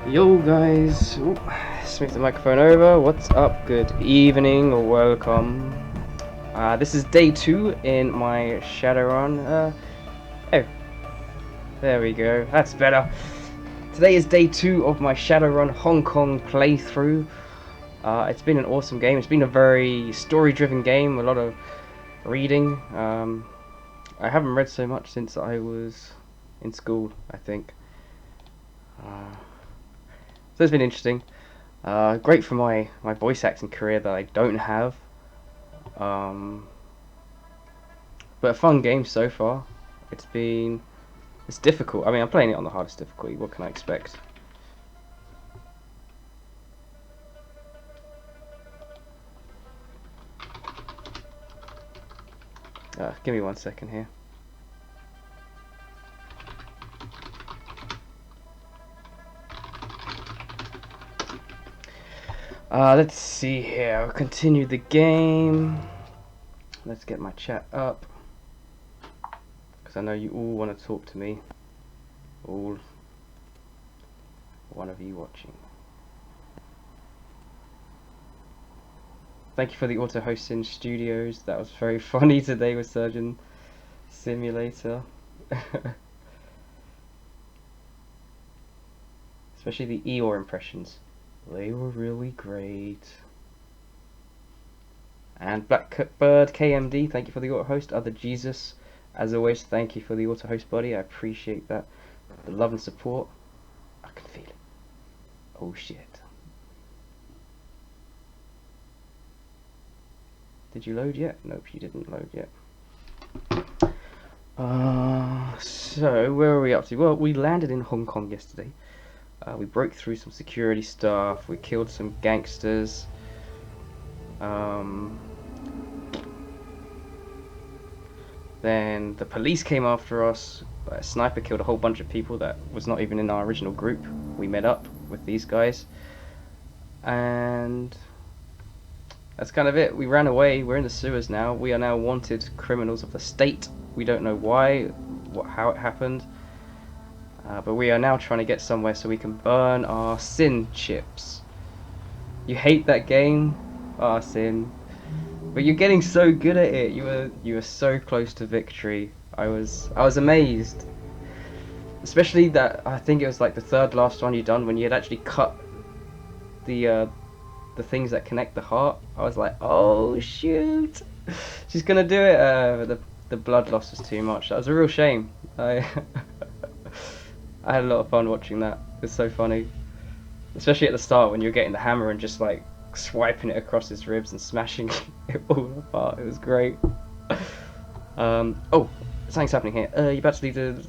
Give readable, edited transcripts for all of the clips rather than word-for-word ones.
Yo guys, ooh, let's move the microphone over. What's up? Good evening or welcome. This is day 2 in my Shadowrun. Oh, there we go. That's better. Today is day 2 of my Shadowrun Hong Kong playthrough. It's been an awesome game. It's been a very story-driven game. A lot of reading. I haven't read so much since I was in school, I think. So it's been interesting. Great for my voice acting career that I don't have. But a fun game so far. It's difficult. I mean, I'm playing it on the hardest difficulty. What can I expect? Give me 1 second here. Let's see here. I'll continue the game. Let's get my chat up, because I know you all want to talk to me. All one of you watching. Thank you for the auto hosting studios. That was very funny today with Surgeon Simulator. Especially the Eeyore impressions. They were really great. And Blackbird KMD, thank you for the auto host. Other Jesus, as always, thank you for the auto host, buddy. I appreciate that. The love and support. I can feel it. Oh shit. Did you load yet? Nope, you didn't load yet. So where are we up to? Well, we landed in Hong Kong yesterday. We broke through some security stuff. We killed some gangsters. Then the police came after us. A sniper killed a whole bunch of people that was not even in our original group. We met up with these guys. And that's kind of it. We ran away. We're in the sewers now. We are now wanted criminals of the state. We don't know why, how it happened. But we are now trying to get somewhere so we can burn our Sin chips. You hate that game? Ah, Sin. But you're getting so good at it. You were so close to victory. I was amazed. Especially that, I think it was like the third last one you done when you had actually cut the things that connect the heart. I was like, oh shoot, she's gonna do it. But the blood loss was too much. That was a real shame. I I had a lot of fun watching that. It was so funny, especially at the start when you're getting the hammer and just like swiping it across his ribs and smashing it all apart. It was great. Oh, something's happening here. You're about to leave the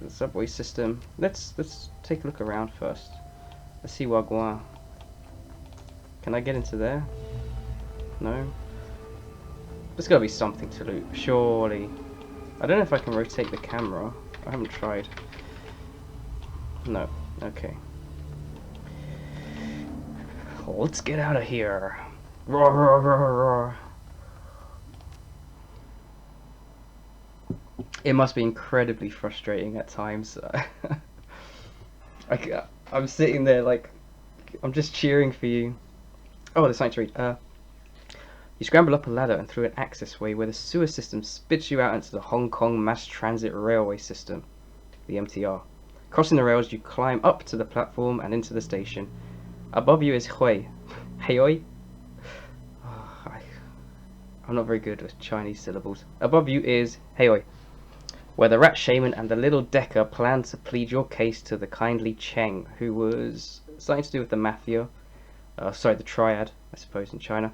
subway system. Let's take a look around first. Let's see Wagwan. Can I get into there? No. There's gotta be something to loot, surely. I don't know if I can rotate the camera. I haven't tried. No. Okay. Oh, let's get out of here. Roar, roar, roar, roar. It must be incredibly frustrating at times. I'm sitting there like, I'm just cheering for you. Oh, there's something to read. You scramble up a ladder and through an access way where the sewer system spits you out into the Hong Kong Mass Transit Railway System, the MTR. Crossing the rails, you climb up to the platform and into the station. Above you is Hui. Heioi? Oh, I'm not very good with Chinese syllables. Above you is Heioi, where the rat shaman and the little Decker plan to plead your case to the kindly Cheng, who was something to do with the mafia. Sorry, the triad, I suppose, in China.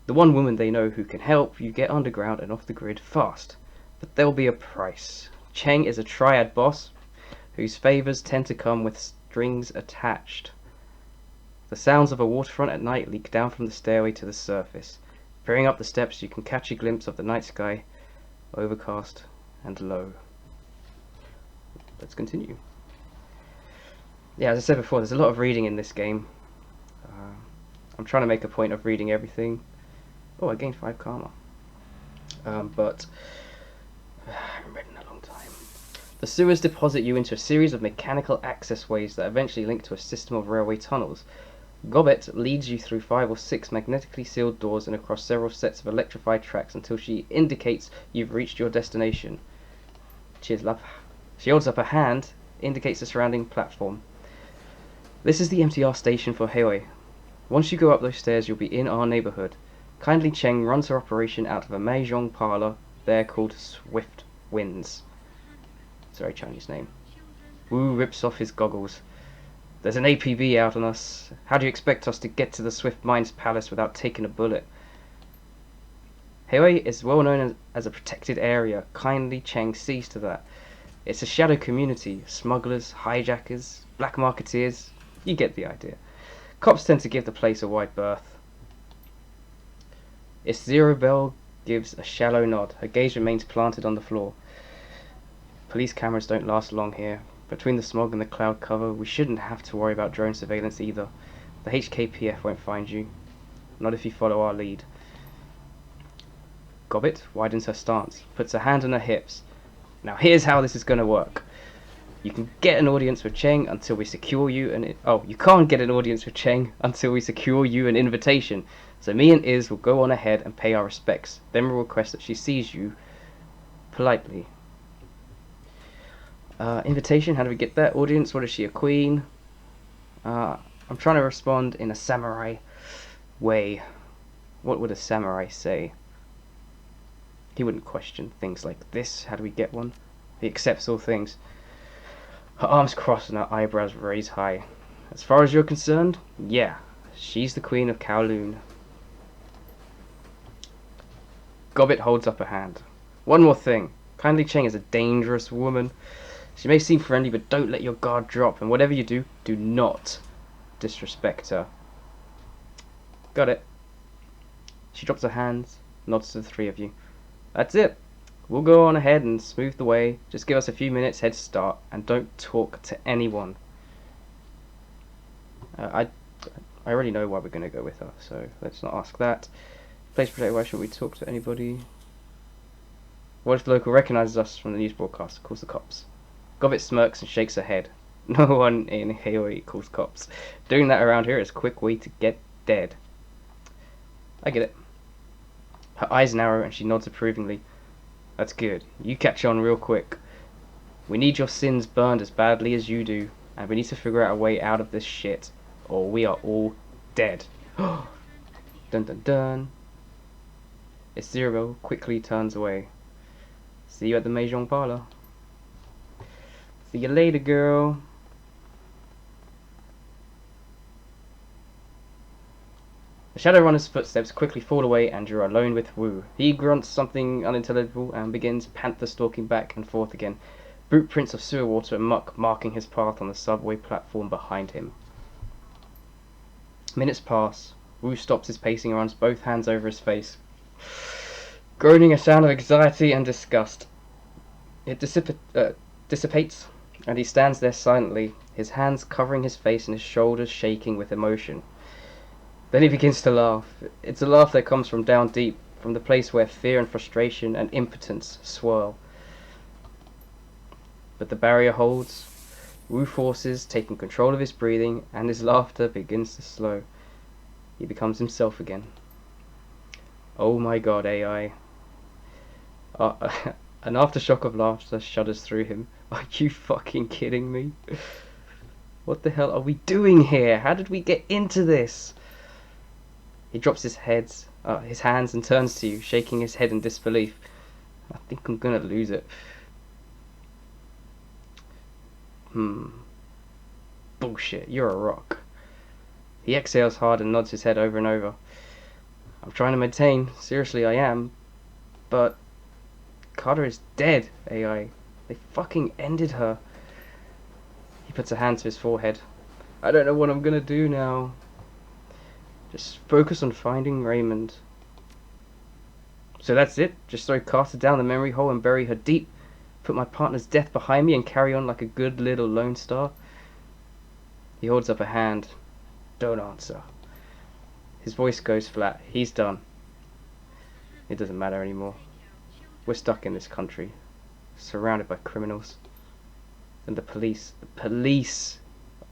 The one woman they know who can help you get underground and off the grid fast. But there'll be a price. Cheng is a triad boss whose favors tend to come with strings attached. The sounds of a waterfront at night leak down from the stairway to the surface. Peering up the steps, you can catch a glimpse of the night sky, overcast and low. Let's continue. Yeah, as I said before, there's a lot of reading in this game. I'm trying to make a point of reading everything. Oh, I gained 5 karma. But I haven't read in a long time. The sewers deposit you into a series of mechanical access ways that eventually link to a system of railway tunnels. Gobbet leads you through 5 or 6 magnetically sealed doors and across several sets of electrified tracks until she indicates you've reached your destination. Cheers, love. She holds up a hand, indicates the surrounding platform. This is the MTR station for Heoi. Once you go up those stairs, you'll be in our neighborhood. Kindly Cheng runs her operation out of a mahjong parlor there called Swift Winds. It's a very Chinese name. Wu rips off his goggles. There's an APB out on us. How do you expect us to get to the Swift Mines Palace without taking a bullet? Heoi is well known as a protected area. Kindly Cheng sees to that. It's a shadow community. Smugglers, hijackers, black marketeers. You get the idea. Cops tend to give the place a wide berth. Its Zero Bell gives a shallow nod. Her gaze remains planted on the floor. Police cameras don't last long here. Between the smog and the cloud cover, we shouldn't have to worry about drone surveillance either. The HKPF won't find you. Not if you follow our lead. Gobbet widens her stance, puts her hand on her hips. Now here's how this is going to work. You can get an audience with Cheng until we secure you an... you can't get an audience with Cheng until we secure you an invitation. So me and Iz will go on ahead and pay our respects. Then we'll request that she sees you politely. Invitation, how do we get that? Audience, what is she, a queen? I'm trying to respond in a samurai way. What would a samurai say? He wouldn't question things like this. How do we get one? He accepts all things. Her arms crossed and her eyebrows raised high. As far as you're concerned, yeah, she's the queen of Kowloon. Gobbet holds up a hand. One more thing. Kindly Cheng is a dangerous woman. She may seem friendly, but don't let your guard drop. And whatever you do, do not disrespect her. Got it. She drops her hands, nods to the three of you. That's it. We'll go on ahead and smooth the way. Just give us a few minutes head start, and don't talk to anyone. I already know why we're going to go with her, so let's not ask that. Place protected, why shouldn't we talk to anybody? What if the local recognises us from the news broadcast, calls the cops? Gobbet smirks and shakes her head. No one in Heoi calls cops. Doing that around here is a quick way to get dead. I get it. Her eyes narrow and she nods approvingly. That's good. You catch on real quick. We need your sins burned as badly as you do, and we need to figure out a way out of this shit, or we are all dead. Dun dun dun. Zero quickly turns away. See you at the mahjong parlor. See you later, girl. The Shadowrunner's footsteps quickly fall away and you're alone with Wu. He grunts something unintelligible and begins panther stalking back and forth again, boot prints of sewer water and muck marking his path on the subway platform behind him. Minutes pass. Wu stops his pacing and runs both hands over his face, groaning a sound of anxiety and disgust. It dissipates, and he stands there silently, his hands covering his face and his shoulders shaking with emotion. Then he begins to laugh. It's a laugh that comes from down deep, from the place where fear and frustration and impotence swirl. But the barrier holds. Wu forces taking control of his breathing, and his laughter begins to slow. He becomes himself again. Oh my god, AI. An aftershock of laughter shudders through him. Are you fucking kidding me? What the hell are we doing here? How did we get into this? He drops his hands and turns to you, shaking his head in disbelief. I think I'm gonna lose it. Bullshit, you're a rock. He exhales hard and nods his head over and over. I'm trying to maintain, seriously I am, but Carter is dead, AI. They fucking ended her. He puts a hand to his forehead. I don't know what I'm gonna do now. Just focus on finding Raymond. So that's it? Just throw Carter down the memory hole and bury her deep? Put my partner's death behind me and carry on like a good little Lone Star? He holds up a hand. Don't answer. His voice goes flat. He's done. It doesn't matter anymore. We're stuck in this country, surrounded by criminals. And the police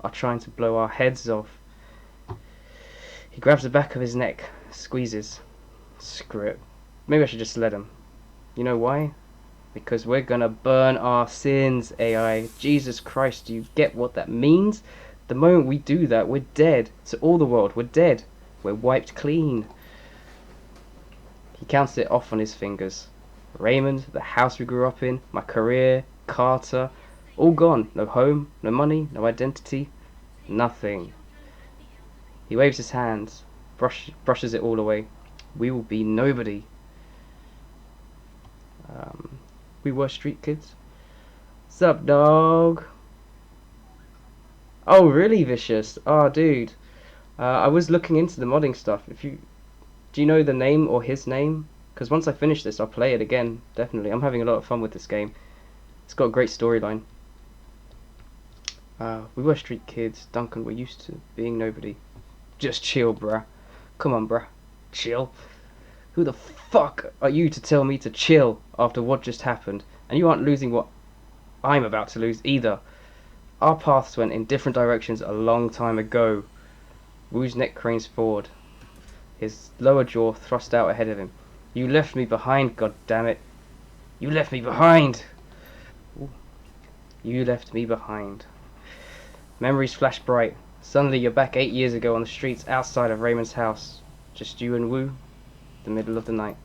are trying to blow our heads off. He grabs the back of his neck, squeezes. Screw it. Maybe I should just let him. You know why? Because we're gonna burn our sins, AI. Jesus Christ, do you get what that means? The moment we do that, we're dead. To all the world, we're dead. We're wiped clean. He counts it off on his fingers. Raymond, the house we grew up in, my career, Carter, all gone. No home, no money, no identity, nothing. He waves his hands, brushes it all away. We will be nobody. We were street kids. Sup, dog? Oh, really, Vicious? Oh, dude. I was looking into the modding stuff. Do you know the name or his name? Because once I finish this, I'll play it again. Definitely. I'm having a lot of fun with this game. It's got a great storyline. We were street kids. Duncan, we're used to being nobody. Just chill, bruh. Come on, bruh. Chill. Who the fuck are you to tell me to chill after what just happened? And you aren't losing what I'm about to lose either. Our paths went in different directions a long time ago. Wu's neck cranes forward, his lower jaw thrust out ahead of him. You left me behind, goddammit. You left me behind! Ooh. You left me behind. Memories flash bright. Suddenly you're back 8 years ago on the streets outside of Raymond's house. Just you and Wu. The middle of the night.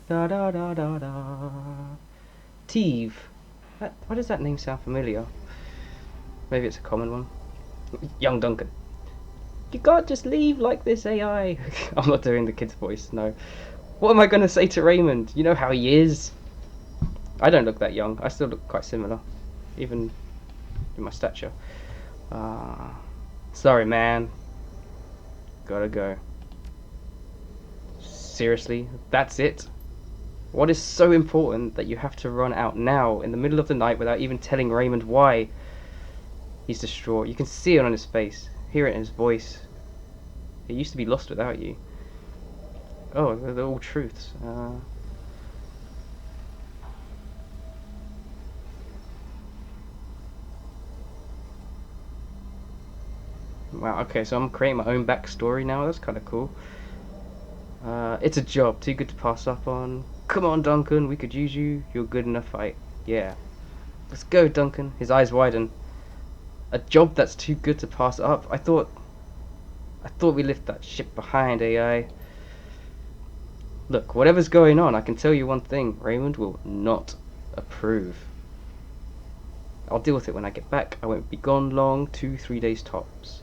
Da da da da da. Teve. Why does that name sound familiar? Maybe it's a common one. Young Duncan. You can't just leave like this, AI. I'm not doing the kid's voice, no. What am I going to say to Raymond? You know how he is. I don't look that young. I still look quite similar. Even in my stature. Sorry, man. Gotta go. Seriously? That's it? What is so important that you have to run out now in the middle of the night without even telling Raymond why? He's distraught. You can see it on his face. Hear it in his voice. He used to be lost without you. Oh, they're all truths. Wow, okay, so I'm creating my own backstory now. That's kind of cool. It's a job, too good to pass up on. Come on, Duncan, we could use you. You're good in a fight. Yeah. Let's go, Duncan. His eyes widen. A job that's too good to pass up? I thought we left that ship behind, AI. Look, whatever's going on, I can tell you one thing. Raymond will not approve. I'll deal with it when I get back. I won't be gone long. 2-3 days tops.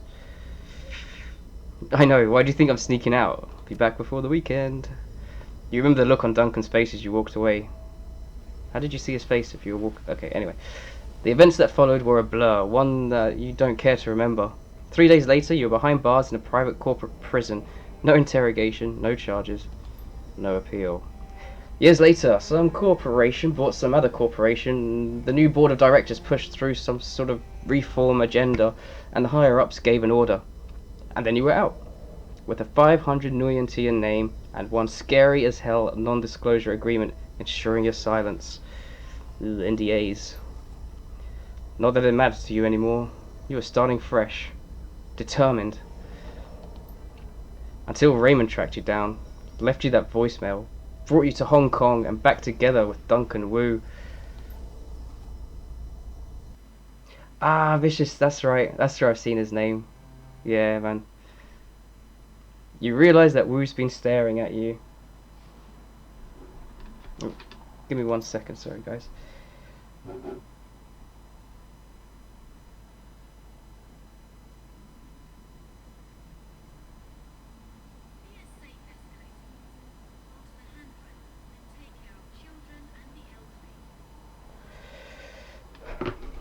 I know, why do you think I'm sneaking out? Be back before the weekend. You remember the look on Duncan's face as you walked away. How did you see his face if you were walking? Okay, anyway. The events that followed were a blur, one that you don't care to remember. 3 days later, you were behind bars in a private corporate prison. No interrogation, no charges, no appeal. Years later, some corporation bought some other corporation. The new board of directors pushed through some sort of reform agenda, and the higher-ups gave an order. And then you were out, with a 500 million to your name, and one scary as hell non-disclosure agreement ensuring your silence. NDAs. Not that it matters to you anymore. You were starting fresh. Determined. Until Raymond tracked you down, left you that voicemail, brought you to Hong Kong and back together with Duncan Wu. Ah, Vicious, that's right. That's where I've seen his name. Yeah, man. You realise that Wu's been staring at you. Oh, give me 1 second, sorry guys.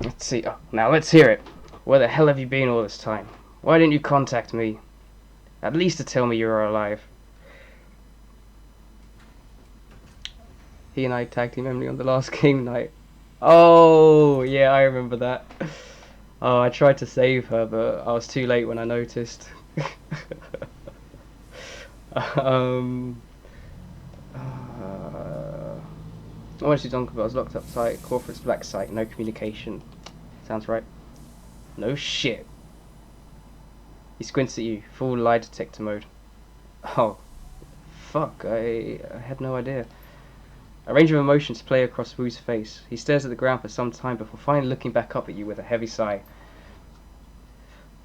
Let's see. Oh, now let's hear it. Where the hell have you been all this time? Why didn't you contact me? At least to tell me you were alive. He and I tag team Emily on the last game night. Oh, yeah, I remember that. Oh, I tried to save her, but I was too late when I noticed. um, uh, I wanted to Donker, but I was locked up tight. Corporate's black site, no communication. Sounds right. No shit. He squints at you, full lie detector mode. Oh, fuck, I had no idea. A range of emotions play across Wu's face. He stares at the ground for some time before finally looking back up at you with a heavy sigh.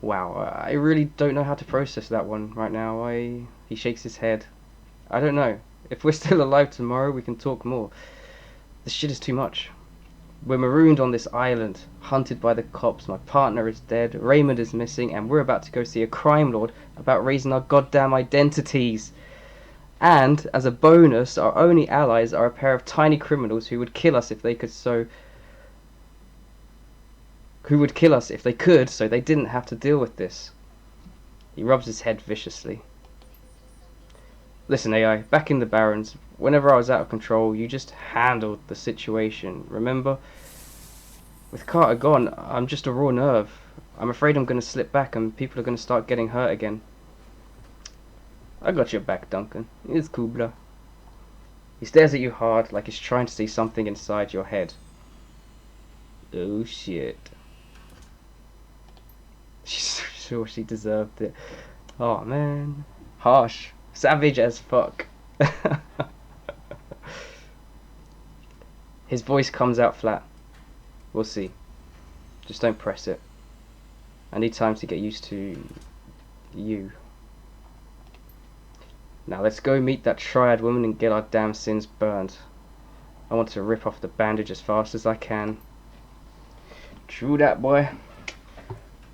Wow, I really don't know how to process that one right now. He shakes his head. I don't know. If we're still alive tomorrow, we can talk more. This shit is too much. We're marooned on this island, hunted by the cops. My partner is dead, Raymond is missing, and we're about to go see a crime lord about raising our goddamn identities. And, as a bonus, our only allies are a pair of tiny criminals who would kill us if they could so they didn't have to deal with this. He rubs his head viciously. Listen, AI, back in the Barrens, whenever I was out of control, you just handled the situation, remember? With Carter gone, I'm just a raw nerve. I'm afraid I'm going to slip back and people are going to start getting hurt again. I got your back, Duncan. It's cool, blah. He stares at you hard, like he's trying to see something inside your head. Oh shit. She's sure she deserved it. Oh man. Harsh. Savage as fuck. His voice comes out flat. We'll see. Just don't press it. I need time to get used to you. Now let's go meet that triad woman and get our damn sins burned. I want to rip off the bandage as fast as I can. True that, boy.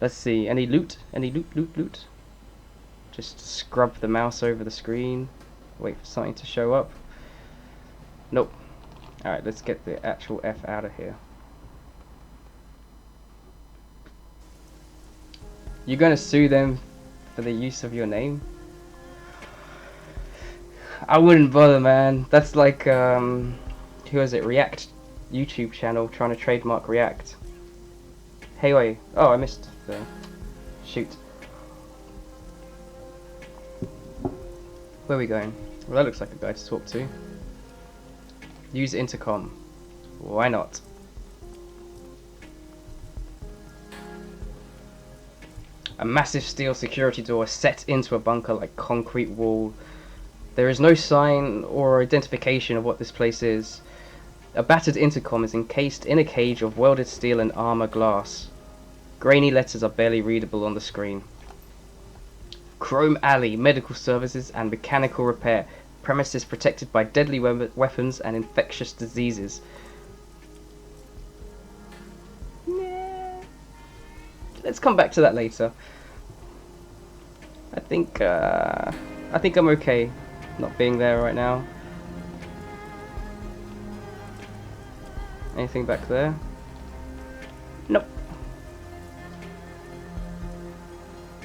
Let's see. Any loot? Any loot? Just scrub the mouse over the screen. Wait for something to show up. Nope. Alright, let's get the actual F out of here. You're gonna sue them for the use of your name? I wouldn't bother, man. That's like, who is it? React YouTube channel trying to trademark React. Hey, wait. Oh, I missed the... Shoot. Where are we going? Well, that looks like a guy to talk to. Use intercom. Why not? A massive steel security door set into a bunker like concrete wall. There is no sign or identification of what this place is. A battered intercom is encased in a cage of welded steel and armor glass. Grainy letters are barely readable on the screen. Chrome Alley, medical services and mechanical repair. Premises protected by deadly weapons and infectious diseases. Let's come back to that later. I think I'm okay not being there right now. Anything back there? Nope.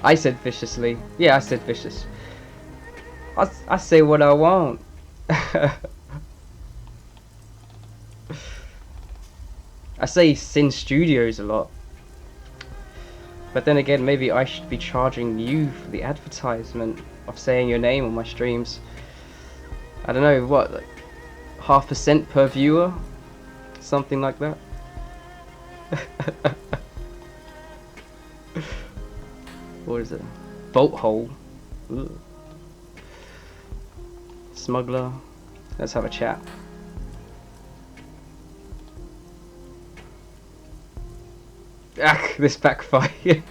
I said viciously. Yeah, I said vicious. I say what I want. I say Sin Studios a lot. But then again, maybe I should be charging you for the advertisement of saying your name on my streams. I don't know, what, like 0.5% per viewer? Something like that. What is it? Bolt hole. Ugh. Smuggler. Let's have a chat. Ah, this backfired.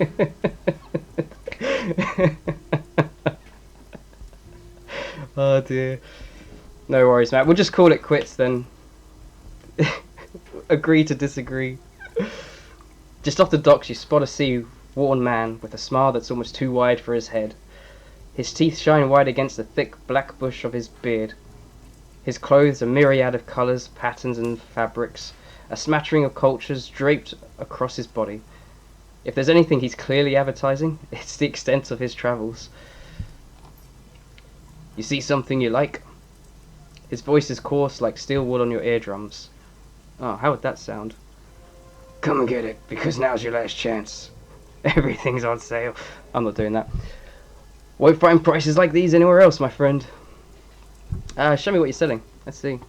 Oh dear. No worries, Matt. We'll just call it quits then. Agree to disagree. Just off the docks, you spot a sea-worn man with a smile that's almost too wide for his head. His teeth shine white against the thick black bush of his beard. His clothes a myriad of colours, patterns and fabrics, a smattering of cultures draped across his body. If there's anything he's clearly advertising, it's the extent of his travels. You see something you like? His voice is coarse like steel wool on your eardrums. Oh, how would that sound? Come and get it, because now's your last chance. Everything's on sale. I'm not doing that. Won't find prices like these anywhere else, my friend. Show me what you're selling. Let's see.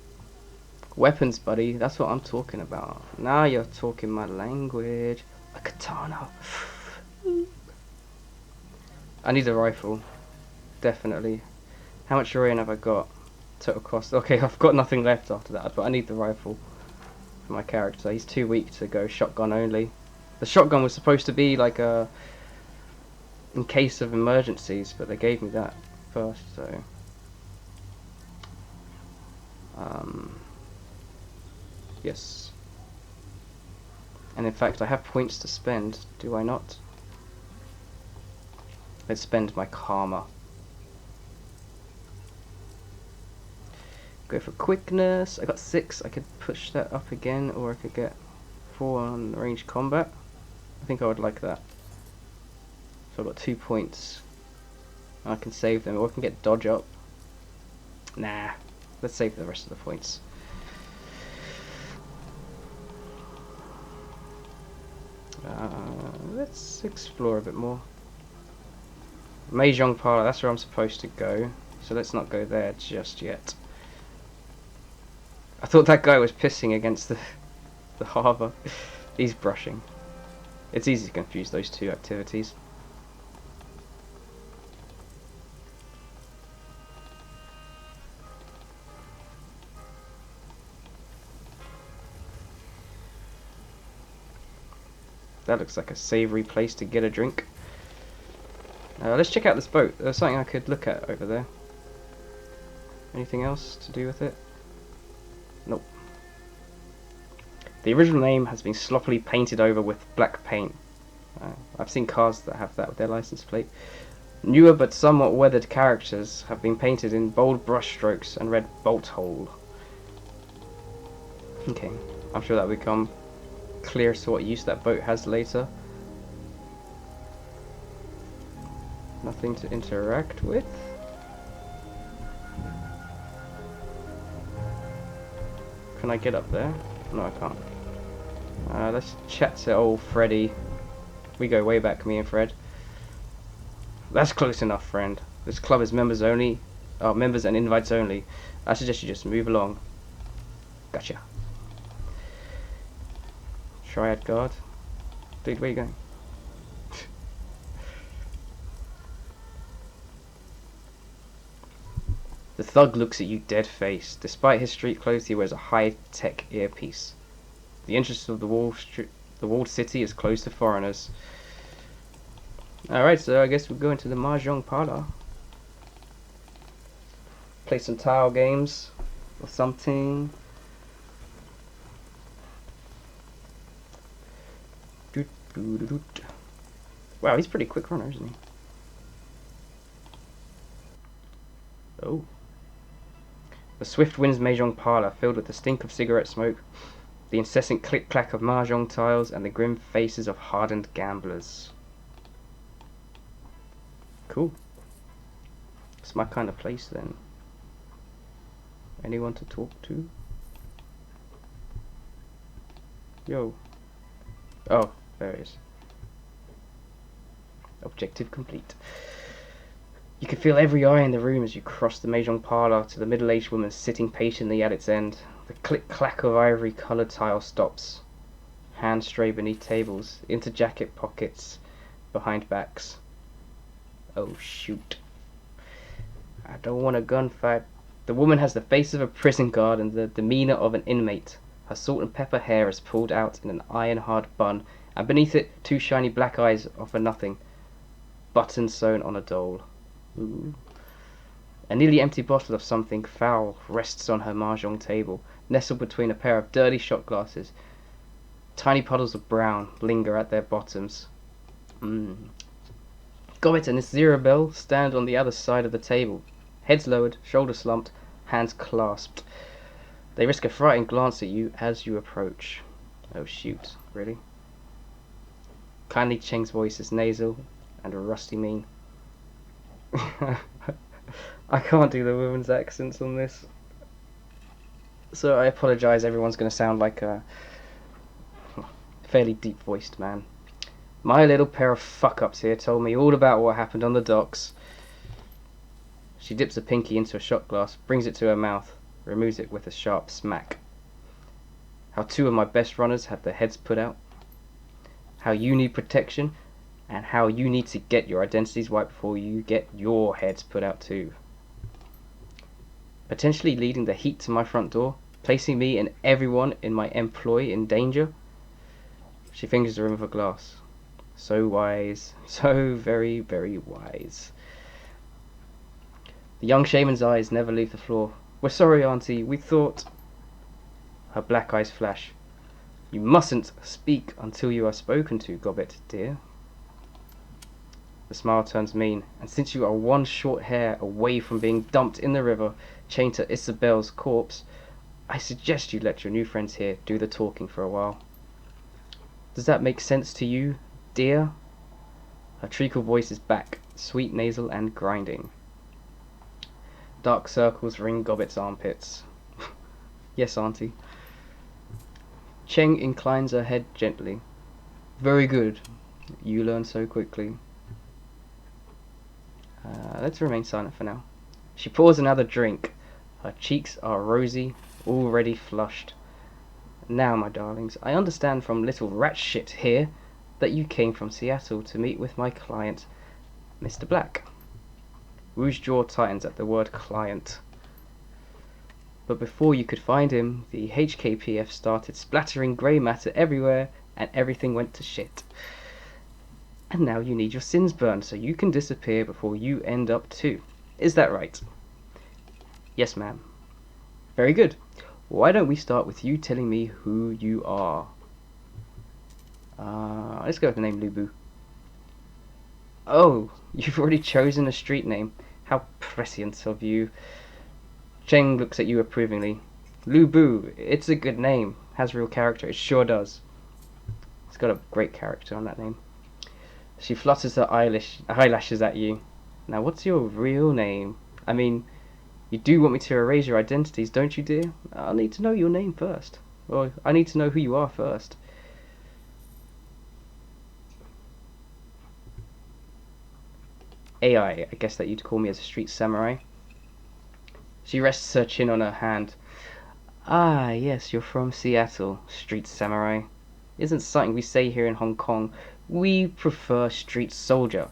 Weapons, buddy. That's what I'm talking about. Now you're talking my language. A katana. I need a rifle. Definitely. How much uranium have I got? Total cost. Okay, I've got nothing left after that, but I need the rifle for my character. He's too weak to go shotgun only. The shotgun was supposed to be like a in case of emergencies, but they gave me that first, so yes. And in fact, I have points to spend, do I not? Let's spend my karma. Go for quickness. I got 6. I could push that up again, or I could get 4 on range combat. I think I would like that. So I've got 2 points. I can save them, or I can get dodge up. Nah, let's save the rest of the points. Let's explore a bit more. Mahjong Parlor, that's where I'm supposed to go. So let's not go there just yet. I thought that guy was pissing against the harbour. He's brushing. It's easy to confuse those two activities. That looks like a savoury place to get a drink. Let's check out this boat. There's something I could look at over there. Anything else to do with it? Nope. The original name has been sloppily painted over with black paint. I've seen cars that have that with their license plate. Newer but somewhat weathered characters have been painted in bold brushstrokes and read bolt hole. Okay, I'm sure that will become clear as to what use that boat has later. Nothing to interact with. Can I get up there? No, I can't. Let's chat to old Freddy. We go way back, me and Fred. That's close enough, friend. This club is members only. Oh, members and invites only. I suggest you just move along. Gotcha. Triad guard. Dude, where you going? The thug looks at you dead-faced. Despite his street clothes, he wears a high-tech earpiece. The entrance of the walled city is closed to foreigners. Alright, so I guess we'll go into the Mahjong Parlor. Play some tile games or something. Wow, he's a pretty quick runner, isn't he? Oh. The swift winds Mahjong Parlor, filled with the stink of cigarette smoke, the incessant click-clack of Mahjong tiles, and the grim faces of hardened gamblers. Cool. It's my kind of place then. Anyone to talk to? Yo. Oh, there it is. Objective complete. You can feel every eye in the room as you cross the Mahjong Parlor to the middle-aged woman sitting patiently at its end. The click-clack of ivory-coloured tile stops. Hands stray beneath tables, into jacket pockets, behind backs. Oh shoot. I don't want a gunfight. The woman has the face of a prison guard and the demeanour of an inmate. Her salt and pepper hair is pulled out in an iron-hard bun, and beneath it 2 shiny black eyes offer nothing. Buttons sewn on a doll. Ooh. A nearly empty bottle of something foul rests on her mahjong table, nestled between a pair of dirty shot glasses. Tiny puddles of brown linger at their bottoms. Gobbet and Zirabel stand on the other side of the table, heads lowered, shoulders slumped, hands clasped. They risk a frightened glance at you as you approach. Oh shoot, really? Kindly Cheng's voice is nasal and rusty mean. I can't do the women's accents on this, so I apologise. Everyone's going to sound like a fairly deep voiced man. My little pair of fuck-ups here told me all about what happened on the docks. She dips a pinky into a shot glass, brings it to her mouth, removes it with a sharp smack. how 2 of my best runners had their heads put out, how you need protection, and how you need to get your identities right before you get your heads put out too. Potentially leading the heat to my front door, placing me and everyone in my employ in danger. She fingers the rim of a glass. So wise, so very, very wise. The young shaman's eyes never leave the floor. We're sorry, Auntie, we thought... Her black eyes flash. You mustn't speak until you are spoken to, Gobbet, dear. The smile turns mean, and since you are one short hair away from being dumped in the river, chained to Isabel's corpse, I suggest you let your new friends here do the talking for a while. Does that make sense to you, dear? Her treacle voice is back, sweet, nasal, and grinding. Dark circles ring Gobbet's armpits. Yes, Auntie. Cheng inclines her head gently. Very good. You learn so quickly. Let's remain silent for now. She pours another drink. Her cheeks are rosy, already flushed. Now, my darlings, I understand from little rat shit here that you came from Seattle to meet with my client, Mr. Black. Wu's jaw tightens at the word client. But before you could find him, the HKPF started splattering grey matter everywhere and everything went to shit. And now you need your sins burned so you can disappear before you end up too. Is that right? Yes, ma'am. Very good. Why don't we start with you telling me who you are? Let's go with the name Lubu. Oh, you've already chosen a street name. How prescient of you. Cheng looks at you approvingly. Lubu, it's a good name. Has real character. It sure does. It's got a great character on that name. She flutters her eyelashes at you. Now, what's your real name? I mean, you do want me to erase your identities, don't you, dear? I'll need to know your name first. Or I need to know who you are first. AI, I guess that you'd call me as a street samurai. She rests her chin on her hand. Ah, yes, you're from Seattle, street samurai. Isn't something we say here in Hong Kong. We prefer street soldier.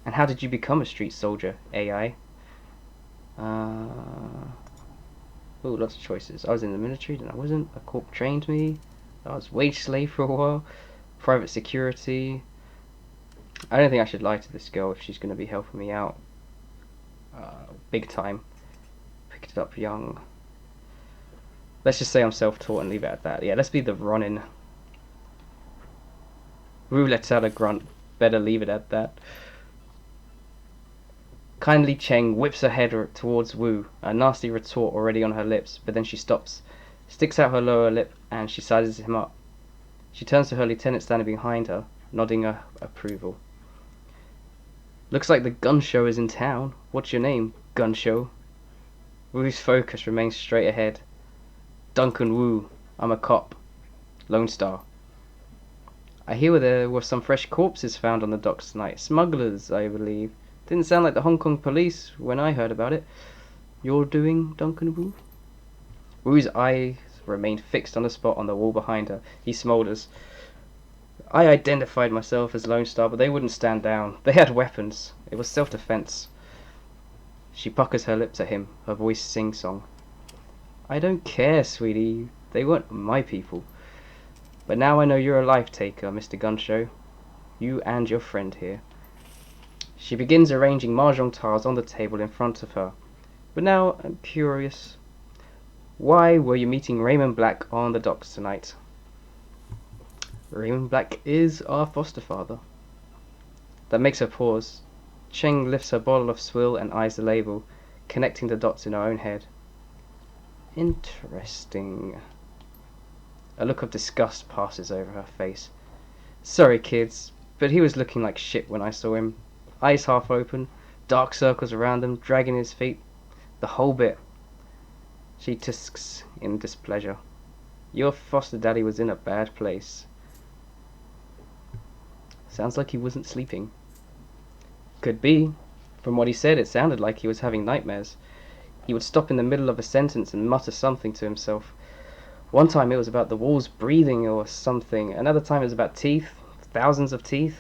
And how did you become a street soldier, AI? Oh, lots of choices. I was in the military, then I wasn't. A corp trained me. I was wage slave for a while. Private security. I don't think I should lie to this girl if she's going to be helping me out. Big time. Picked it up young. Let's just say I'm self-taught and leave it at that. Yeah, let's be the Ronin. Wu lets out a grunt. Better leave it at that. Kindly Cheng whips her head towards Wu, a nasty retort already on her lips, but then she stops, sticks out her lower lip, and she sizes him up. She turns to her lieutenant standing behind her, nodding her approval. Looks like the gun show is in town. What's your name, gun show? Wu's focus remains straight ahead. Duncan Wu. I'm a cop. Lone Star. I hear there were some fresh corpses found on the docks tonight. Smugglers, I believe. Didn't sound like the Hong Kong police when I heard about it. You're doing, Duncan Wu? Wu's eyes remain fixed on the spot on the wall behind her. He smolders. I identified myself as Lone Star, but they wouldn't stand down. They had weapons. It was self-defense. She puckers her lips at him, her voice sing-song. I don't care, sweetie. They weren't my people. But now I know you're a life-taker, Mr. Gunshow. You and your friend here. She begins arranging mahjong tiles on the table in front of her. But now I'm curious. Why were you meeting Raymond Black on the docks tonight? Raymond Black is our foster father. That makes her pause. Cheng lifts her bottle of swill and eyes the label, connecting the dots in her own head. Interesting. A look of disgust passes over her face. Sorry, kids, but he was looking like shit when I saw him. Eyes half open, dark circles around them, dragging his feet. The whole bit. She tisks in displeasure. Your foster daddy was in a bad place. Sounds like he wasn't sleeping. Could be. From what he said, it sounded like he was having nightmares. He would stop in the middle of a sentence and mutter something to himself. One time it was about the walls breathing or something. Another time it was about teeth, thousands of teeth.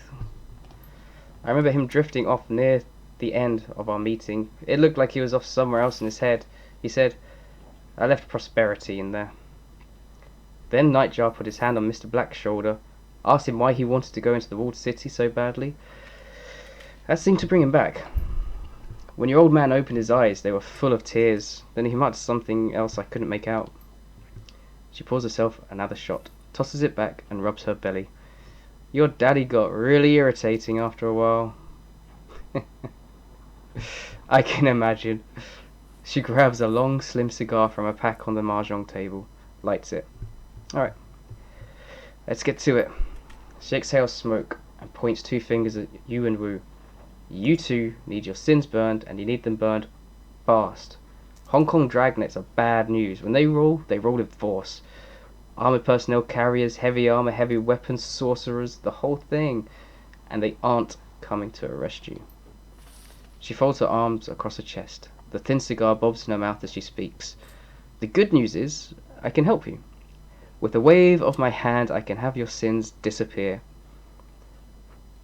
I remember him drifting off near the end of our meeting. It looked like he was off somewhere else in his head. He said, "I left prosperity in there." Then Nightjar put his hand on Mr. Black's shoulder, asked him why he wanted to go into the walled city so badly. That seemed to bring him back. When your old man opened his eyes, they were full of tears. Then he muttered something else I couldn't make out. She pours herself another shot, tosses it back, and rubs her belly. Your daddy got really irritating after a while. I can imagine. She grabs a long, slim cigar from a pack on the mahjong table, lights it. Alright, let's get to it. She exhales smoke and points two fingers at you and Wu. You two need your sins burned, and you need them burned fast. Hong Kong dragnets are bad news. When they roll in force. Armored personnel carriers, heavy armor, heavy weapons, sorcerers, the whole thing. And they aren't coming to arrest you. She folds her arms across her chest. The thin cigar bobs in her mouth as she speaks. The good news is, I can help you. With a wave of my hand, I can have your sins disappear.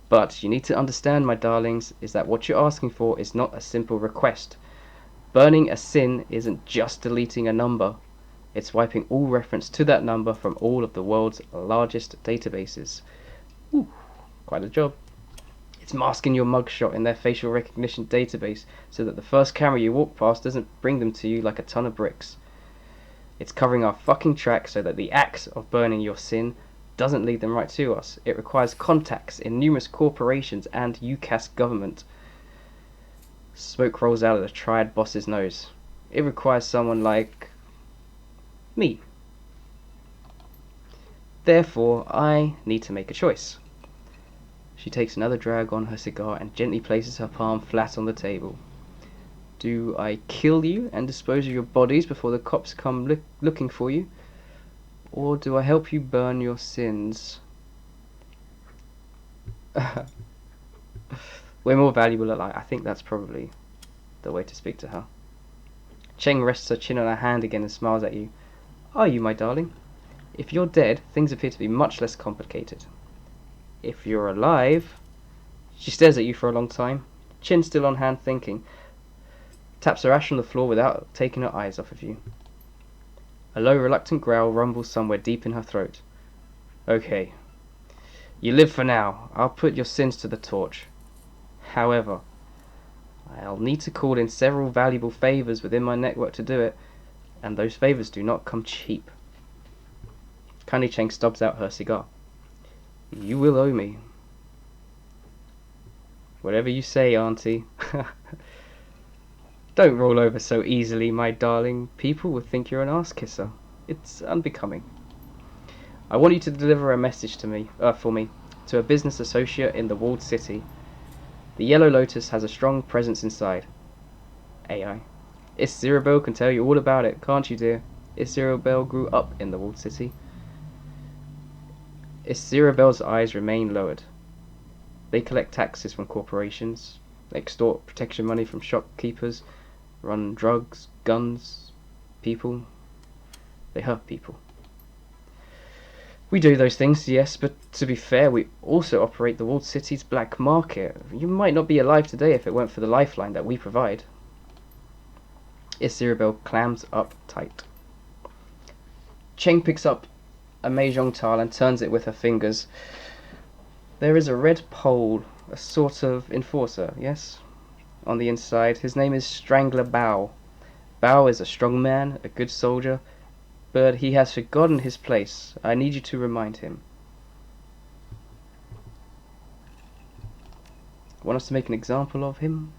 But you need to understand, my darlings, is that what you're asking for is not a simple request. Burning a sin isn't just deleting a number. It's wiping all reference to that number from all of the world's largest databases. Ooh, quite a job. It's masking your mugshot in their facial recognition database so that the first camera you walk past doesn't bring them to you like a ton of bricks. It's covering our fucking tracks so that the act of burning your sin doesn't lead them right to us. It requires contacts in numerous corporations and UCAS government. Smoke rolls out of the triad boss's nose. It requires someone like me. Therefore, I need to make a choice. She takes another drag on her cigar and gently places her palm flat on the table. Do I kill you and dispose of your bodies before the cops come looking for you? Or do I help you burn your sins? We're more valuable alike. I think that's probably the way to speak to her. Cheng rests her chin on her hand again and smiles at you. Are you, my darling? If you're dead, things appear to be much less complicated. If you're alive... She stares at you for a long time, chin still on hand, thinking. Taps her ash on the floor without taking her eyes off of you. A low, reluctant growl rumbles somewhere deep in her throat. Okay. You live for now. I'll put your sins to the torch. However, I'll need to call in several valuable favors within my network to do it, and those favors do not come cheap. Connie Cheng stubs out her cigar. You will owe me. Whatever you say, Auntie. Don't roll over so easily, my darling. People will think you're an ass-kisser. It's unbecoming. I want you to deliver a message to me, for me, to a business associate in the walled city. The Yellow Lotus has a strong presence inside. AI. Isirabel can tell you all about it, can't you, dear? Isirabel grew up in the walled city. Isirabel's eyes remain lowered. They collect taxes from corporations, they extort protection money from shopkeepers, run drugs, guns, people. They hurt people. We do those things, yes, but to be fair, we also operate the walled city's black market. You might not be alive today if it weren't for the lifeline that we provide. Isirabel clams up tight. Cheng picks up a mahjong tile and turns it with her fingers. There is a red pole, a sort of enforcer, yes? On the inside, his name is Strangler Bao. Bao is a strong man, a good soldier, but he has forgotten his place. I need you to remind him. Want us to make an example of him?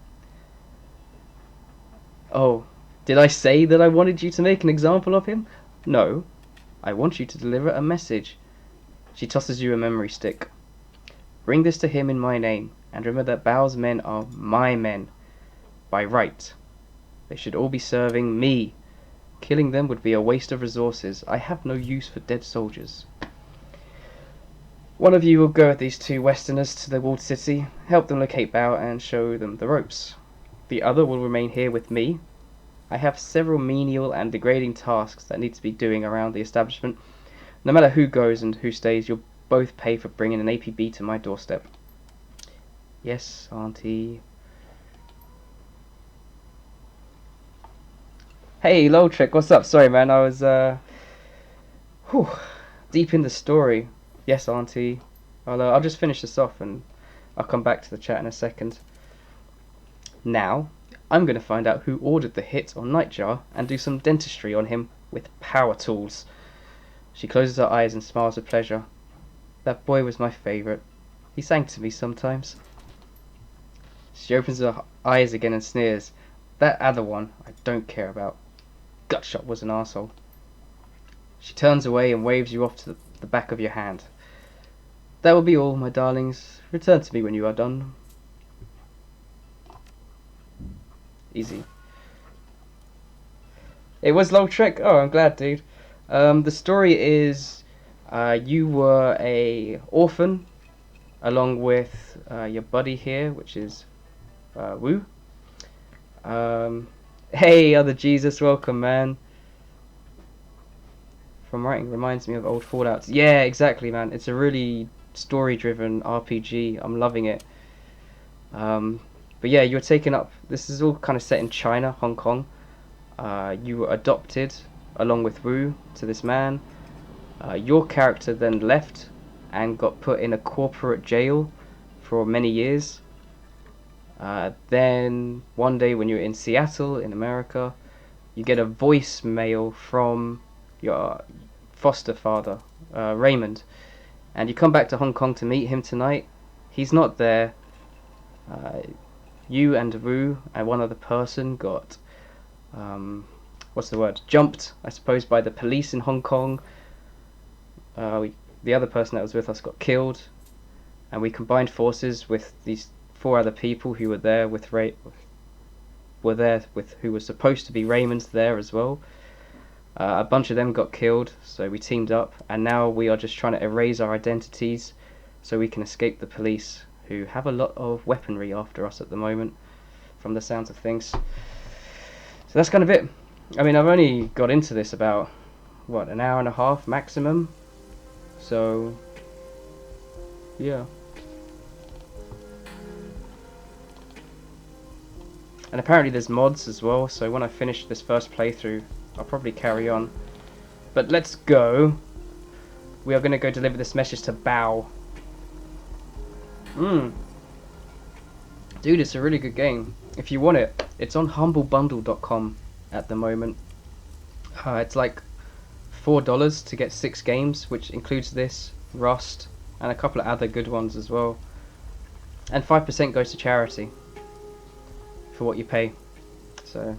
Oh, did I say that I wanted you to make an example of him? No. I want you to deliver a message. She tosses you a memory stick. Bring this to him in my name, and remember that Bao's men are my men. By right. They should all be serving me. Killing them would be a waste of resources. I have no use for dead soldiers. One of you will go with these two Westerners to the walled city, help them locate Bao and show them the ropes. The other will remain here with me. I have several menial and degrading tasks that need to be doing around the establishment. No matter who goes and who stays, you'll both pay for bringing an APB to my doorstep. Yes, Auntie. Hey, Loltrick, what's up? Sorry, man, I was, whew, deep in the story. Yes, Auntie. I'll just finish this off and I'll come back to the chat in a second. Now, I'm going to find out who ordered the hit on Nightjar and do some dentistry on him with power tools. She closes her eyes and smiles with pleasure. That boy was my favourite. He sang to me sometimes. She opens her eyes again and sneers. That other one I don't care about. Gutshot was an arsehole. She turns away and waves you off to the back of your hand. That will be all, my darlings. Return to me when you are done. Easy. It was Loltrick? Oh, I'm glad, dude. The story is you were a orphan along with your buddy here, which is Wu. Hey, other Jesus, welcome, man. From writing reminds me of old Fallouts. Yeah, exactly, man. It's a really story-driven RPG. I'm loving it. But yeah, you're taken up. This is all kind of set in China, Hong Kong. You were adopted along with Wu to this man. Your character then left and got put in a corporate jail for many years. Then one day when you're in Seattle in America, you get a voicemail from your foster father, Raymond, and you come back to Hong Kong to meet him tonight. He's not there. You and Wu and one other person got jumped, I suppose, by the police in Hong Kong. The other person that was with us got killed, and we combined forces with these 4 other people who were there with who was supposed to be Raymond's there as well. A bunch of them got killed, so we teamed up, and now we are just trying to erase our identities so we can escape the police, who have a lot of weaponry after us at the moment, from the sounds of things. So that's kind of it. I mean, I've only got into this about, an hour and a half maximum. So, yeah. And apparently there's mods as well, so when I finish this first playthrough, I'll probably carry on. But let's go. We are going to go deliver this message to Bao. Dude, it's a really good game. If you want it, it's on humblebundle.com at the moment. It's like $4 to get 6 games, which includes this, Rust, and a couple of other good ones as well. And 5% goes to charity for what you pay. So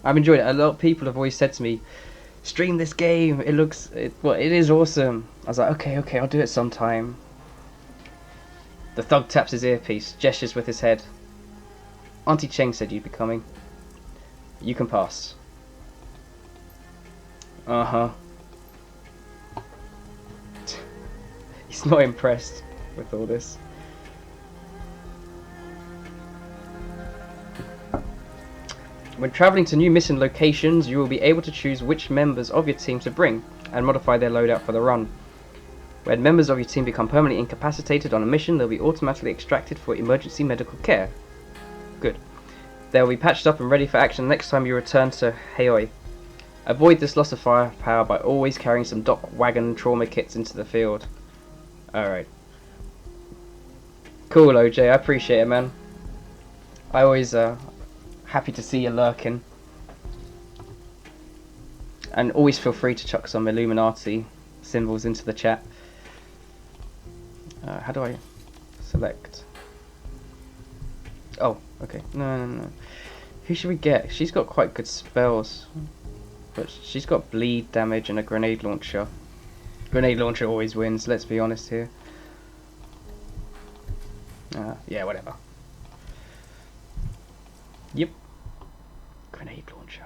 I've enjoyed it. A lot of people have always said to me, stream this game, it is awesome. I was like, okay, I'll do it sometime. The thug taps his earpiece, gestures with his head. Auntie Cheng said you'd be coming. You can pass. He's not impressed with all this. When travelling to new mission locations, you will be able to choose which members of your team to bring and modify their loadout for the run. When members of your team become permanently incapacitated on a mission, they'll be automatically extracted for emergency medical care. Good. They'll be patched up and ready for action next time you return to Haoi. Avoid this loss of firepower by always carrying some dock wagon trauma kits into the field. Alright. Cool, OJ, I appreciate it, man. I always, happy to see you lurking. And always feel free to chuck some Illuminati symbols into the chat. How do I select? Oh, okay. No. Who should we get? She's got quite good spells. But she's got bleed damage and a grenade launcher. Grenade launcher always wins, let's be honest here. Yeah, whatever. Yep. Grenade launcher.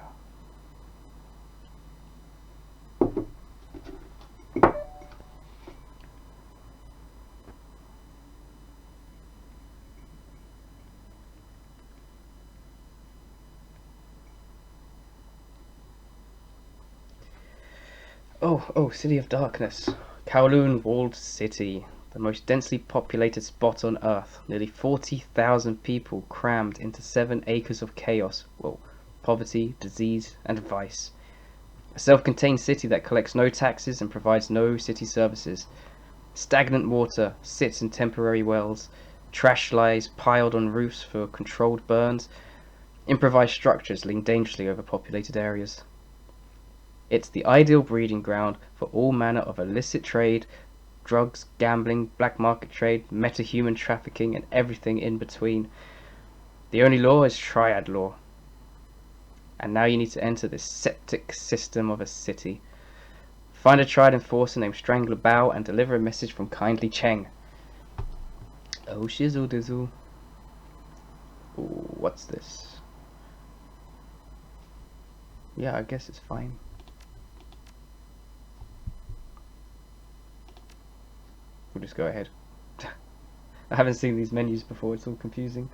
Oh, City of Darkness. Kowloon Walled City. The most densely populated spot on Earth. Nearly 40,000 people crammed into 7 acres of chaos. Well, poverty, disease, and vice. A self-contained city that collects no taxes and provides no city services. Stagnant water sits in temporary wells. Trash lies piled on roofs for controlled burns. Improvised structures lean dangerously over populated areas. It's the ideal breeding ground for all manner of illicit trade, drugs, gambling, black market trade, meta-human trafficking, and everything in between. The only law is triad law. And now you need to enter this septic system of a city. Find a triad enforcer named Strangler Bao and deliver a message from Kindly Cheng. Oh shizzle dizzle. Ooh, what's this? Yeah, I guess it's fine. We'll just go ahead. I haven't seen these menus before, it's all confusing.